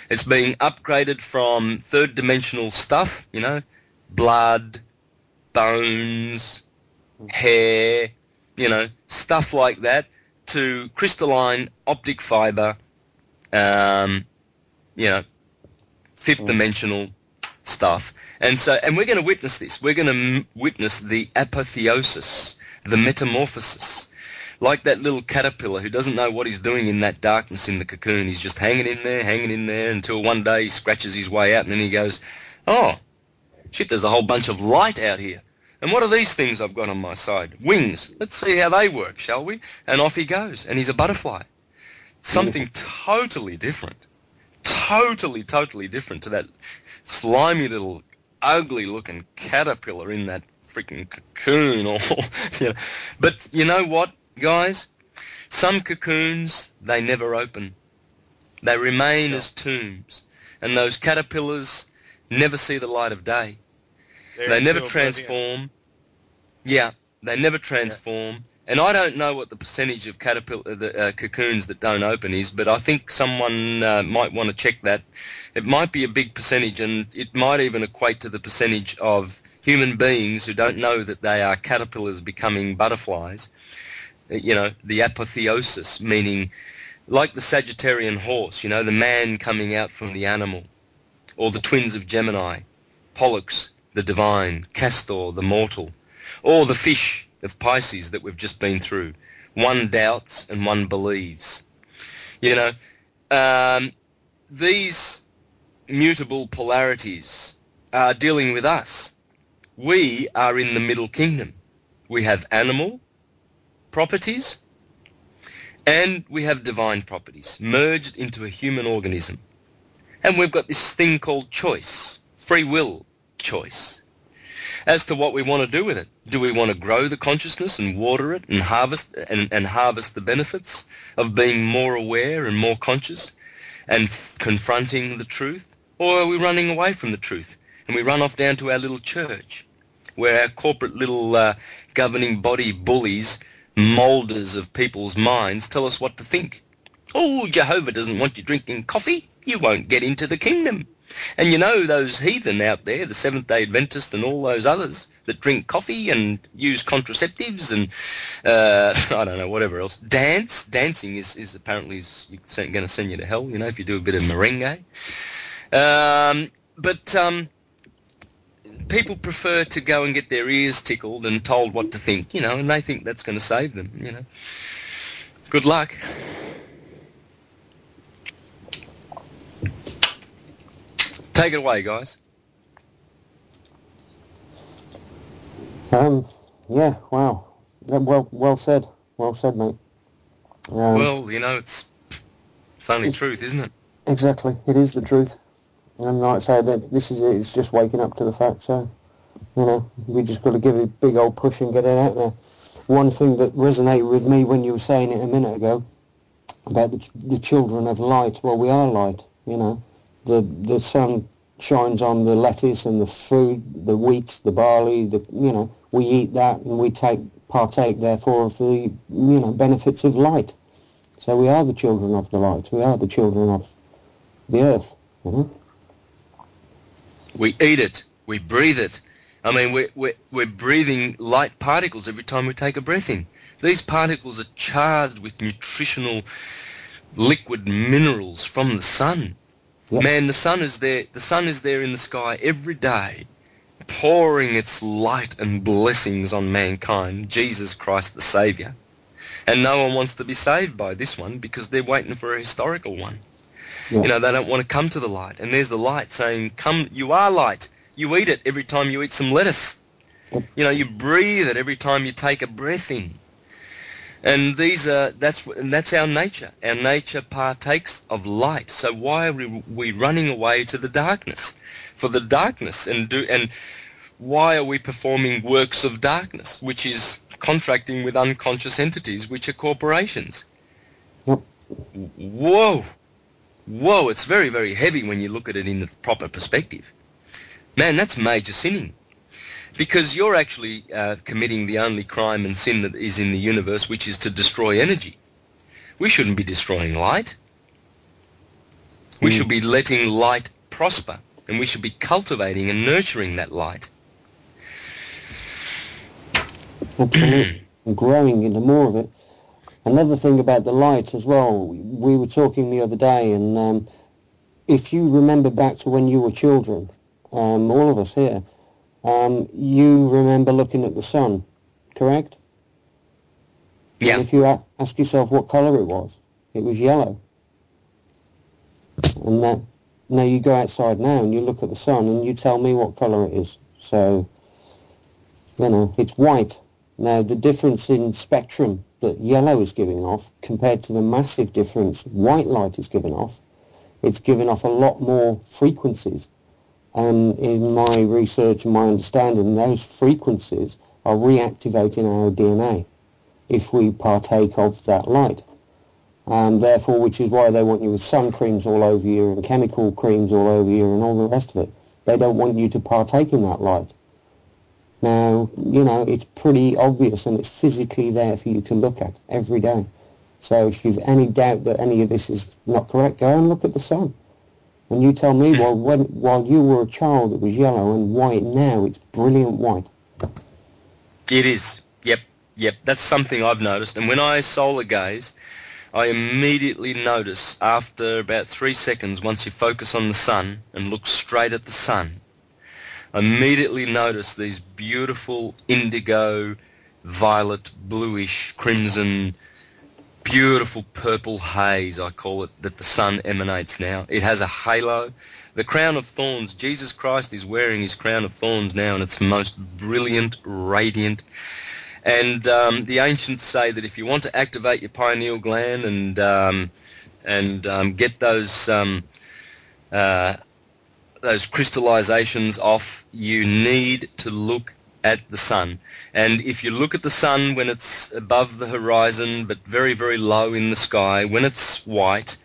It's being upgraded from third-dimensional stuff, you know, blood, bones, hair, you know, stuff like that, to crystalline optic fiber, you know, fifth-dimensional stuff. And we're going to witness this. We're going to witness the apotheosis, the metamorphosis. Like that little caterpillar who doesn't know what he's doing in that darkness in the cocoon. He's just hanging in there until one day he scratches his way out and then he goes, oh, shit, there's a whole bunch of light out here. And what are these things I've got on my side? Wings. Let's see how they work, shall we? And off he goes, and he's a butterfly. Something totally different. Totally different to that slimy little ugly-looking caterpillar in that freaking cocoon. Or, you know. But you know what, guys? Some cocoons, they never open. They remain as tombs. And those caterpillars never see the light of day. They never transform. Yeah, they never transform. And I don't know what the percentage of cocoons that don't open is, but I think someone might want to check that. It might be a big percentage, and it might even equate to the percentage of human beings who don't know that they are caterpillars becoming butterflies. You know, the apotheosis, meaning like the Sagittarian horse, you know, the man coming out from the animal, or the twins of Gemini, Pollux, the divine, Castor, the mortal, or the fish of Pisces that we've just been through. One doubts and one believes. You know, these mutable polarities are dealing with us. We are in the middle kingdom. We have animal properties and we have divine properties merged into a human organism. And we've got this thing called choice, free will choice, as to what we want to do with it. Do we want to grow the consciousness and water it and harvest the benefits of being more aware and more conscious and confronting the truth? Or are we running away from the truth and we run off down to our little church where our corporate little governing body bullies, moulders of people's minds, tell us what to think? Oh, Jehovah doesn't want you drinking coffee. You won't get into the kingdom. And you know those heathen out there, the Seventh-day Adventists and all those others that drink coffee and use contraceptives and, I don't know, whatever else. Dancing is apparently going to send you to hell, you know, if you do a bit of merengue. But people prefer to go and get their ears tickled and told what to think, you know, and they think that's going to save them, you know. Good luck. Take it away, guys. Yeah, wow. Well said. Well said, mate. Well, you know, it's only truth, isn't it? Exactly. It is the truth. And like I say, that this is it. It's just waking up to the fact. So, you know, we just got to give it a big old push and get it out there. One thing that resonated with me when you were saying it a minute ago about the children of light. Well, we are light. You know, the sun shines on the lettuce and the food, the wheat, the barley. You know, we eat that and we partake therefore of the benefits of light. So we are the children of the light. We are the children of the earth. You know. We eat it. We breathe it. I mean, we're breathing light particles every time we take a breath in. These particles are charged with nutritional liquid minerals from the sun. Yep. Man, the sun is there. The sun is there in the sky every day, pouring its light and blessings on mankind, Jesus Christ the Saviour. And no one wants to be saved by this one because they're waiting for a historical one. Yeah. You know, they don't want to come to the light. And there's the light saying, come, you are light. You eat it every time you eat some lettuce. You know, you breathe it every time you take a breath in. And that's our nature. Our nature partakes of light. So why are we running away to the darkness? For the darkness. And why are we performing works of darkness, which is contracting with unconscious entities, which are corporations? Yep. Whoa, it's very, very heavy when you look at it in the proper perspective. Man, that's major sinning. Because you're actually committing the only crime and sin that is in the universe, which is to destroy energy. We shouldn't be destroying light. We should be letting light prosper, and we should be cultivating and nurturing that light. Absolutely. And growing into more of it. Another thing about the light as well, we were talking the other day, and if you remember back to when you were children, all of us here, you remember looking at the sun, correct? Yeah. And if you ask yourself what colour it was yellow. And now you go outside now and you look at the sun and you tell me what colour it is. So, you know, it's white. Now, the difference in spectrum that yellow is giving off compared to the massive difference white light is giving off, it's giving off a lot more frequencies. And in my research and my understanding, those frequencies are reactivating our DNA if we partake of that light. Therefore, which is why they want you with sun creams all over you and chemical creams all over you and all the rest of it. They don't want you to partake in that light. Now, you know, it's pretty obvious and it's physically there for you to look at every day. So if you've any doubt that any of this is not correct, go and look at the sun. And you tell me, well, while you were a child, it was yellow and white. Now it's brilliant white. It is. Yep. That's something I've noticed. And when I solar gaze, I immediately notice after about 3 seconds, once you focus on the sun and look straight at the sun, I immediately notice these beautiful indigo, violet, bluish, crimson, beautiful purple haze, I call it, that the sun emanates now. It has a halo. The crown of thorns, Jesus Christ is wearing his crown of thorns now, and it's most brilliant, radiant. And the ancients say that if you want to activate your pineal gland and get those crystallizations off, you need to look at the sun. And if you look at the sun when it's above the horizon but very, very low in the sky, when it's white,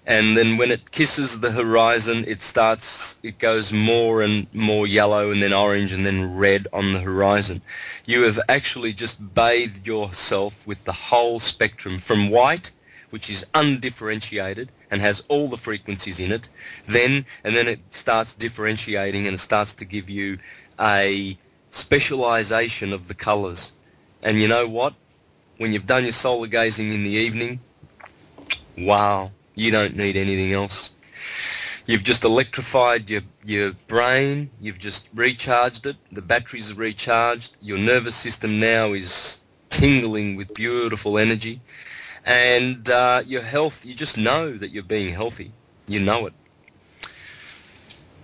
and then when it kisses the horizon, it goes more and more yellow and then orange and then red on the horizon. You have actually just bathed yourself with the whole spectrum from white, which is undifferentiated, and has all the frequencies in it, then it starts differentiating and it starts to give you a specialization of the colors. And you know what? When you've done your solar gazing in the evening, wow, you don't need anything else. You've just electrified your brain, you've just recharged it, the batteries are recharged, your nervous system now is tingling with beautiful energy, and your health, you just know that you're being healthy. You know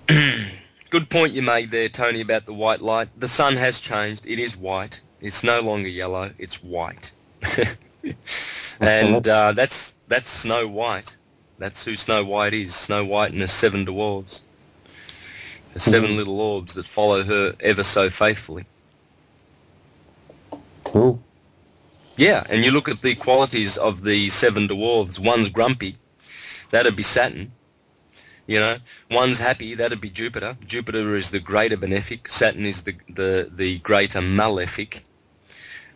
it. Good point you made there, Tony, about the white light. The sun has changed. It is white. It's no longer yellow. It's white. And that's Snow White. That's who Snow White is. Snow White and her 7 dwarves. Her 7 little orbs that follow her ever so faithfully. Cool. Yeah, and you look at the qualities of the 7 dwarves. One's grumpy. That'd be Saturn. You know, one's happy. That'd be Jupiter. Jupiter is the greater benefic. Saturn is the greater malefic.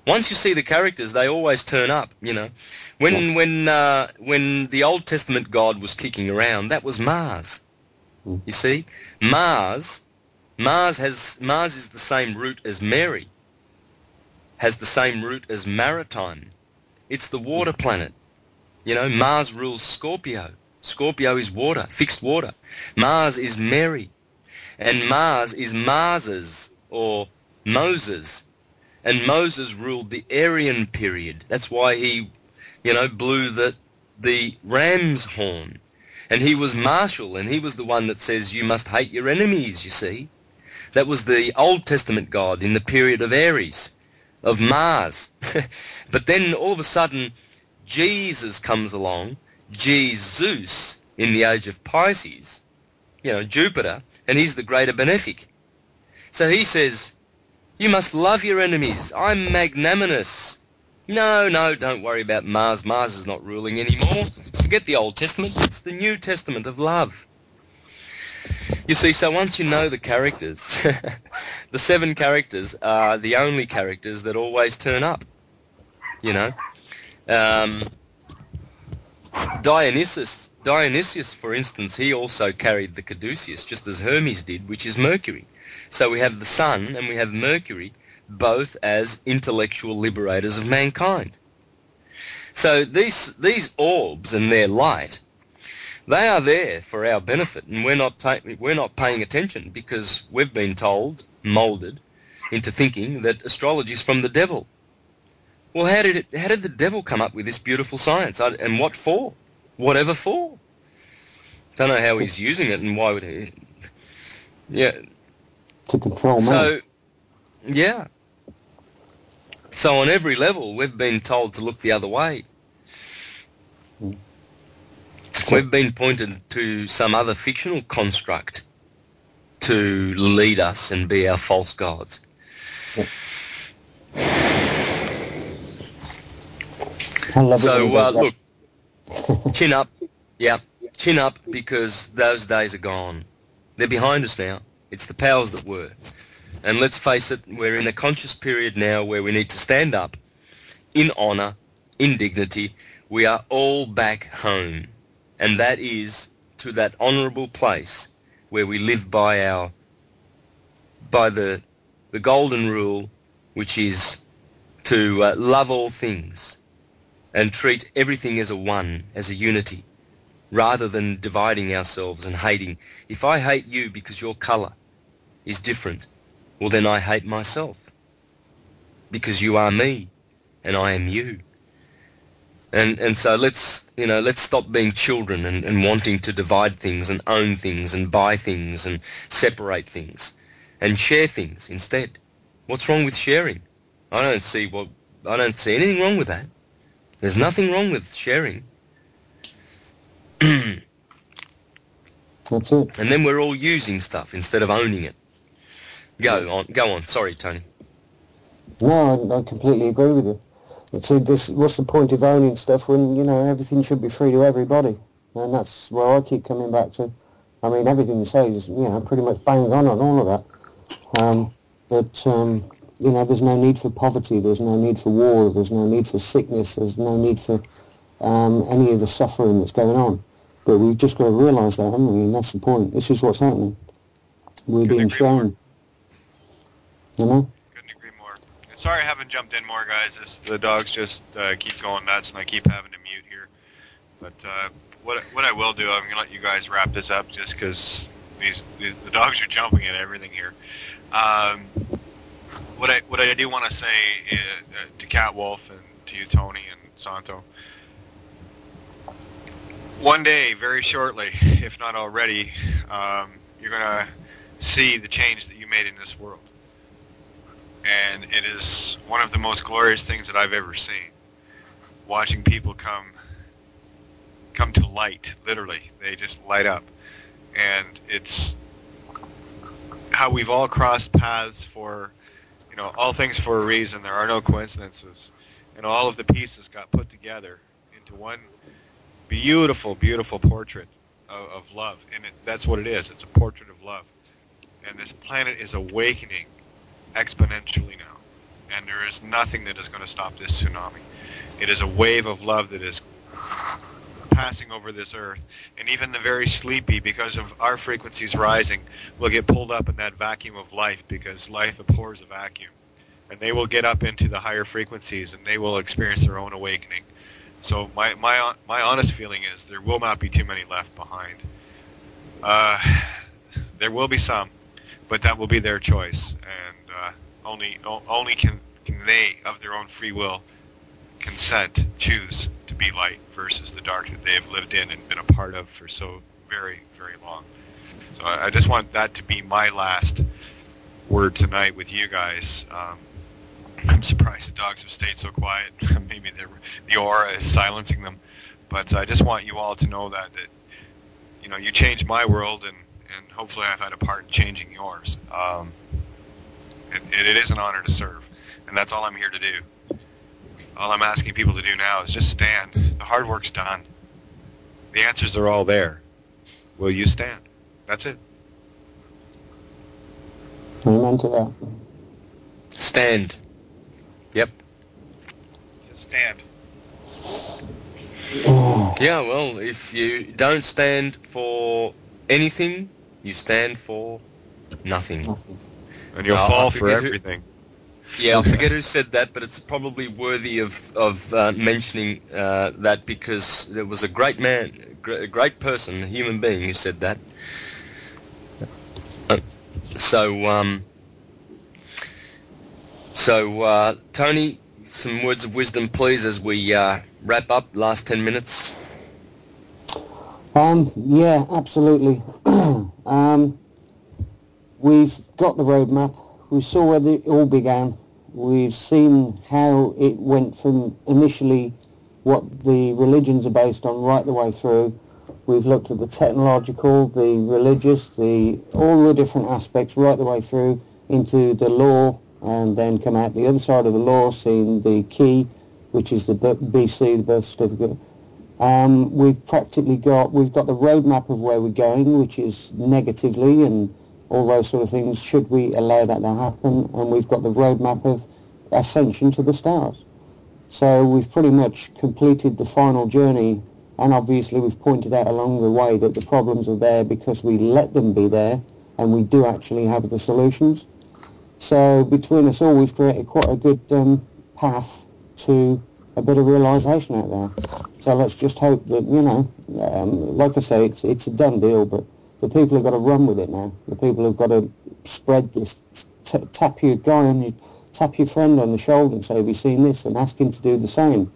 Once you see the characters, they always turn up. You know, when the Old Testament God was kicking around, that was Mars. You see, Mars is the same root as Mary. Has the same root as maritime. It's the water planet. You know, Mars rules Scorpio. Scorpio is water, fixed water. Mars is Mary. And Mars is Mars's, or Moses. And Moses ruled the Aryan period. That's why he, you know, blew the ram's horn. And he was marshal, and he was the one that says you must hate your enemies, you see. That was the Old Testament God in the period of Aries, of Mars. But then all of a sudden, Jesus comes along, Jesus, in the age of Pisces, you know, Jupiter, and he's the greater benefic. So he says, you must love your enemies. I'm magnanimous. No, don't worry about Mars. Mars is not ruling anymore. Forget the Old Testament. It's the New Testament of love. You see, so once you know the characters, the 7 characters are the only characters that always turn up. You know? Dionysius, for instance, he also carried the caduceus, just as Hermes did, which is Mercury. So we have the Sun and we have Mercury, both as intellectual liberators of mankind. So these orbs and their light, they are there for our benefit, and we're not paying attention because we've been told, molded, into thinking that astrology is from the devil. Well, how did the devil come up with this beautiful science? And what for? Whatever for? Don't know how he's using it, and why would he? Yeah. To control man. So, yeah. So on every level, we've been told to look the other way. We've been pointed to some other fictional construct to lead us and be our false gods. So look, chin up, yeah, chin up, because those days are gone. They're behind us now. It's the powers that were. And let's face it, we're in a conscious period now where we need to stand up in honour, in dignity. We are all back home. And that is to that honourable place where we live by the golden rule, which is to love all things and treat everything as a one, as a unity, rather than dividing ourselves and hating. If I hate you because your colour is different, well then I hate myself, because you are me and I am you. And so let's stop being children and wanting to divide things and own things and buy things and separate things and share things instead. What's wrong with sharing? I don't see anything wrong with that. There's nothing wrong with sharing. That's it. And then we're all using stuff instead of owning it. Go on. Sorry, Tony. No, I completely agree with you. But see, what's the point of owning stuff when, you know, everything should be free to everybody? And that's where I keep coming back to. I mean, everything you say is, you know, pretty much bang on all of that. But you know, there's no need for poverty, there's no need for war, there's no need for sickness, there's no need for any of the suffering that's going on. But we've just got to realise that, haven't we? And that's the point. This is what's happening. We're being shown. You know? Couldn't agree more. Sorry I haven't jumped in more, guys. The dogs just keep going nuts, and I keep having to mute here. But what I will do, I'm going to let you guys wrap this up just because the dogs are jumping at everything here. What I do want to say to Cat Wolf and to you, Tony and Santo, one day, very shortly, if not already, you're going to see the change that you made in this world. And it is one of the most glorious things that I've ever seen. Watching people come to light, literally. They just light up. And it's how we've all crossed paths for, all things for a reason. There are no coincidences. And all of the pieces got put together into one beautiful, beautiful portrait of love. And that's what it is. It's a portrait of love. And this planet is awakening exponentially now. And there is nothing that is going to stop this tsunami. It is a wave of love that is passing over this earth. And even the very sleepy, because of our frequencies rising, will get pulled up in that vacuum of life, because life abhors a vacuum. And they will get up into the higher frequencies, and they will experience their own awakening. So my honest feeling is there will not be too many left behind. There will be some, but that will be their choice. And only can they, of their own free will, consent, choose to be light versus the dark that they have lived in and been a part of for so very, very long. So I just want that to be my last word tonight with you guys. I'm surprised the dogs have stayed so quiet. Maybe the aura is silencing them. But I just want you all to know that you changed my world, and hopefully I've had a part in changing yours. It is an honor to serve, and that's all I'm here to do. All I'm asking people to do now is just stand. The hard work's done. The answers are all there. Will you stand? That's it. Amen to that. Stand. Yep. Just stand. Yeah, well, if you don't stand for anything, you stand for nothing. And you'll fall for everything. I forget who said that, but it's probably worthy of mentioning that, because there was a great man, a great person, a human being who said that. So, Tony, some words of wisdom, please, as we wrap up. Last 10 minutes. Yeah, absolutely. We've got the roadmap. We saw where it all began. We've seen how it went from initially what the religions are based on right the way through. We've looked at the technological, the religious, all the different aspects right the way through into the law, and then come out the other side of the law, seeing the key, which is the BC, the birth certificate. We've got the roadmap of where we're going, which is negatively and all those sort of things, should we allow that to happen, and we've got the roadmap of ascension to the stars. So we've pretty much completed the final journey, and obviously we've pointed out along the way that the problems are there because we let them be there, and we do actually have the solutions. So between us all, we've created quite a good path to a bit of realisation out there. So let's just hope that, like I say, it's a done deal, but the people have got to run with it now. The people have got to spread this. Tap your friend on the shoulder and say, have you seen this? And ask him to do the same.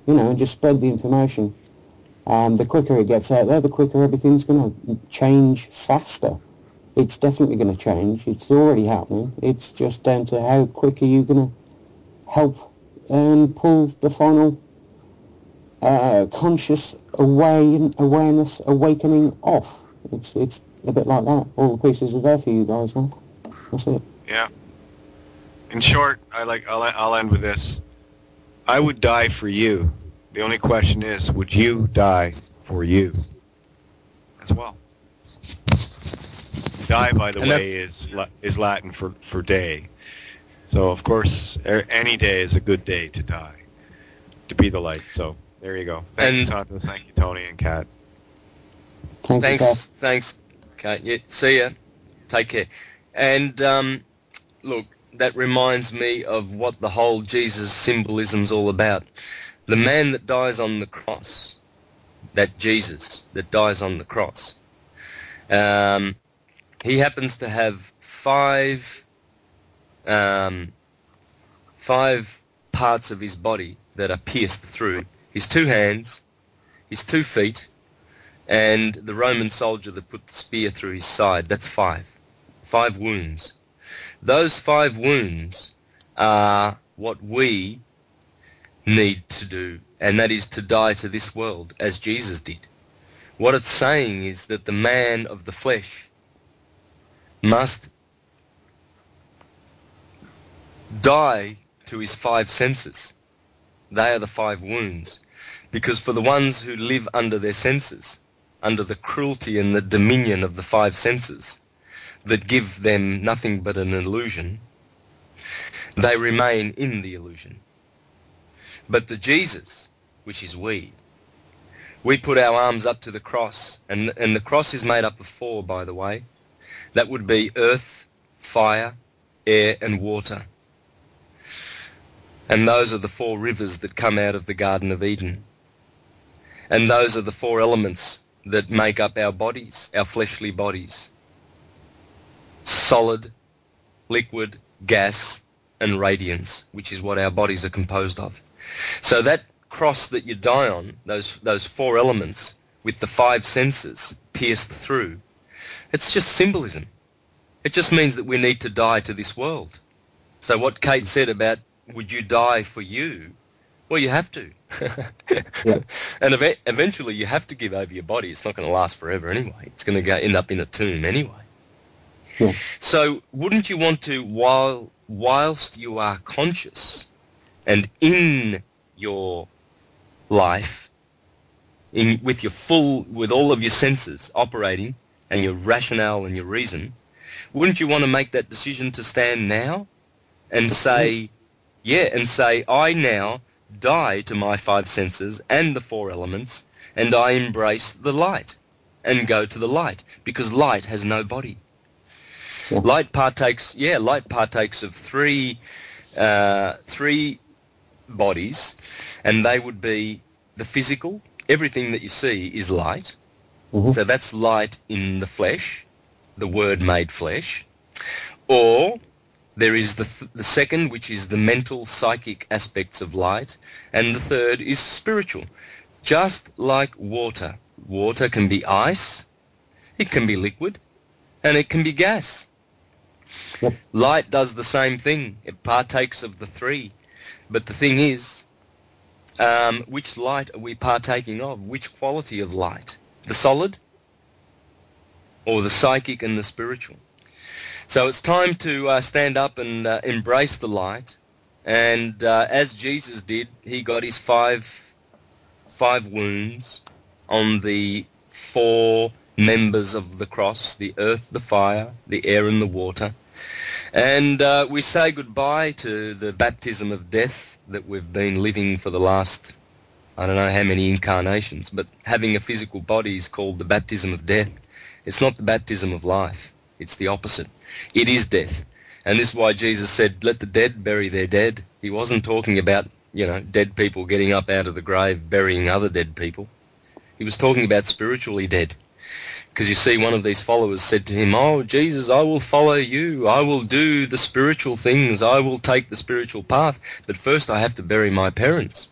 And just spread the information. The quicker it gets out there, the quicker everything's going to change faster. It's definitely going to change. It's already happening. It's just down to how quick are you going to help pull the final conscious awareness awakening off. It's a bit like that. All the pieces are there for you guys, huh? That's it. Yeah. In short, I'll end with this. I would die for you. The only question is, would you die for you as well? Die, by the way, is Latin for day. So, of course, any day is a good day to die, to be the light. So, there you go. Thank you, Santos. Thank you, Tony and Kat. Thanks. Okay, yeah, see ya. Take care. And look, that reminds me of what the whole Jesus symbolism's all about. The man that dies on the cross, that Jesus that dies on the cross, he happens to have five parts of his body that are pierced through. His 2 hands, his 2 feet, and the Roman soldier that put the spear through his side. That's 5. 5 wounds. Those 5 wounds are what we need to do, and that is to die to this world as Jesus did. What it's saying is that the man of the flesh must die to his 5 senses. They are the 5 wounds. Because for the ones who live under their senses, under the cruelty and the dominion of the 5 senses that give them nothing but an illusion, they remain in the illusion. But the Jesus, which is we put our arms up to the cross, and the cross is made up of 4, by the way. That would be earth, fire, air, and water. And those are the 4 rivers that come out of the Garden of Eden. And those are the 4 elements that make up our bodies, our fleshly bodies. Solid, liquid, gas, and radiance, which is what our bodies are composed of. So that cross that you die on, those 4 elements with the 5 senses pierced through, it's just symbolism. It just means that we need to die to this world. So what Kate said about, would you die for you? Well, you have to. Yeah. And eventually you have to give over your body. It's not going to last forever anyway. It's going to end up in a tomb anyway. Yeah. So wouldn't you want to, whilst you are conscious and in your life, with all of your senses operating and your rationale and your reason, wouldn't you want to make that decision to stand now and say, I now die to my 5 senses and the 4 elements, and I embrace the light and go to the light, because light has no body. Yeah. Light partakes of three bodies, and they would be the physical. Everything that you see is light. Mm-hmm. So that's light in the flesh, the Word made flesh. Or there is the second, which is the mental, psychic aspects of light, and the third is spiritual. Just like water. Water can be ice, it can be liquid, and it can be gas. Yep. Light does the same thing. It partakes of the 3. But the thing is, which light are we partaking of? Which quality of light? The solid? Or the psychic and the spiritual? So it's time to stand up and embrace the light. And as Jesus did, he got his 5 wounds on the 4 members of the cross, the earth, the fire, the air, and the water. And we say goodbye to the baptism of death that we've been living for the last, I don't know how many incarnations, but having a physical body is called the baptism of death. It's not the baptism of life. It's the opposite. It is death. And this is why Jesus said, let the dead bury their dead. He wasn't talking about, dead people getting up out of the grave, burying other dead people. He was talking about spiritually dead. Because you see, one of these followers said to him, oh, Jesus, I will follow you. I will do the spiritual things. I will take the spiritual path. But first I have to bury my parents.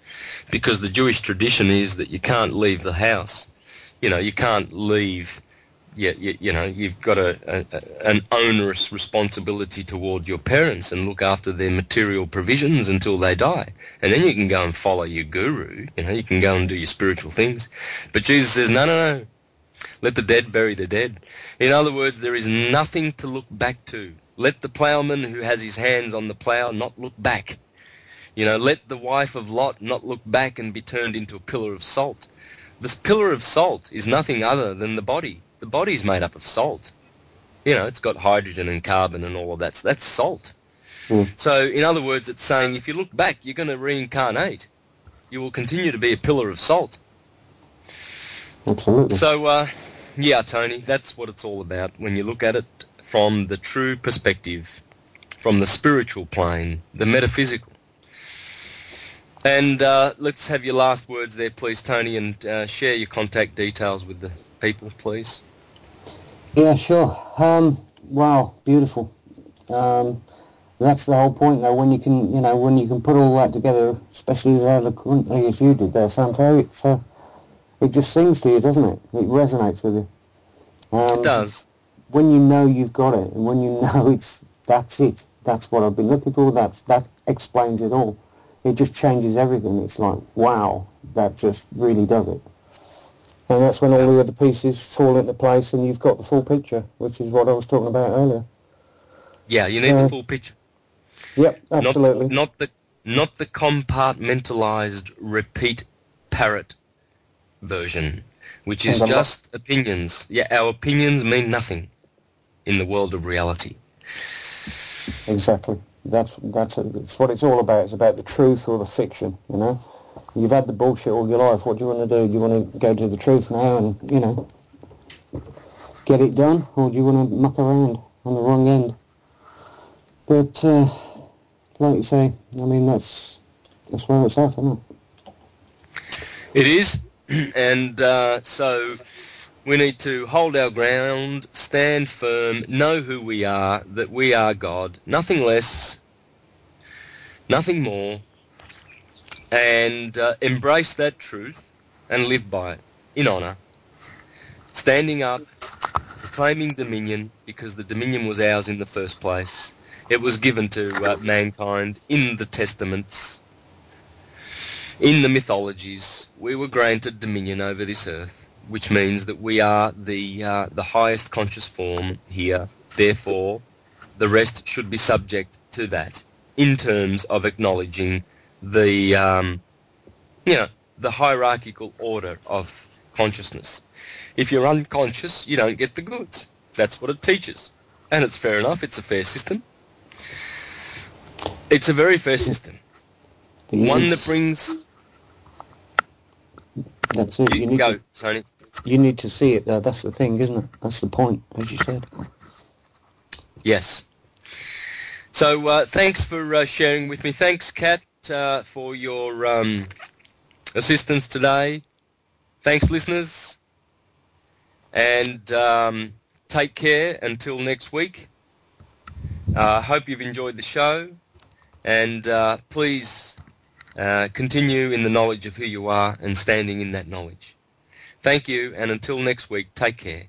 Because the Jewish tradition is that you can't leave the house. You can't leave. You've got an onerous responsibility toward your parents and look after their material provisions until they die. And then you can go and follow your guru. You can go and do your spiritual things. But Jesus says, no. Let the dead bury the dead. In other words, there is nothing to look back to. Let the ploughman who has his hands on the plough not look back. Let the wife of Lot not look back and be turned into a pillar of salt. This pillar of salt is nothing other than the body. The body is made up of salt. It's got hydrogen and carbon and all of that. So that's salt. Mm. So, in other words, it's saying if you look back, you're going to reincarnate. You will continue to be a pillar of salt. Absolutely. So, Yeah, Tony, that's what it's all about when you look at it from the true perspective, from the spiritual plane, the metaphysical. And let's have your last words there, please, Tony, and share your contact details with the people, please. Yeah, sure. Wow, beautiful. That's the whole point, though. When you can, when you can put all that together, especially as eloquently as you did there, Santo, it just sings to you, doesn't it? It resonates with you. It does. When you know you've got it, and when you know that's it. That's what I've been looking for. That explains it all. It just changes everything. It's like, wow, that just really does it. And that's when all the other pieces fall into place and you've got the full picture, which is what I was talking about earlier. Yeah, you need the full picture. Yep, absolutely. Not the compartmentalized repeat parrot version, which is just opinions. Yeah, our opinions mean nothing in the world of reality. Exactly. That's what it's all about. It's about the truth or the fiction, You've had the bullshit all your life. What do you want to do? Do you want to go to the truth now and, get it done? Or do you want to muck around on the wrong end? But, like you say, I mean, that's where it's at, isn't it? It is. And so we need to hold our ground, stand firm, know who we are, that we are God, nothing less, nothing more, and embrace that truth and live by it in honour, standing up, claiming dominion, because the dominion was ours in the first place. It was given to mankind in the testaments, in the mythologies. We were granted dominion over this earth, which means that we are the highest conscious form here. Therefore, the rest should be subject to that in terms of acknowledging the the hierarchical order of consciousness. If you're unconscious, you don't get the goods. That's what it teaches. And it's fair enough. It's a fair system. It's a very fair system. One that brings... That's it. You go, Tony. You need to see it, though. That's the thing, isn't it? That's the point, as you said. Yes. So thanks for sharing with me. Thanks, Kat, for your assistance today. Thanks, listeners. And take care until next week. Hope you've enjoyed the show. And please continue in the knowledge of who you are and standing in that knowledge. Thank you, and until next week, take care.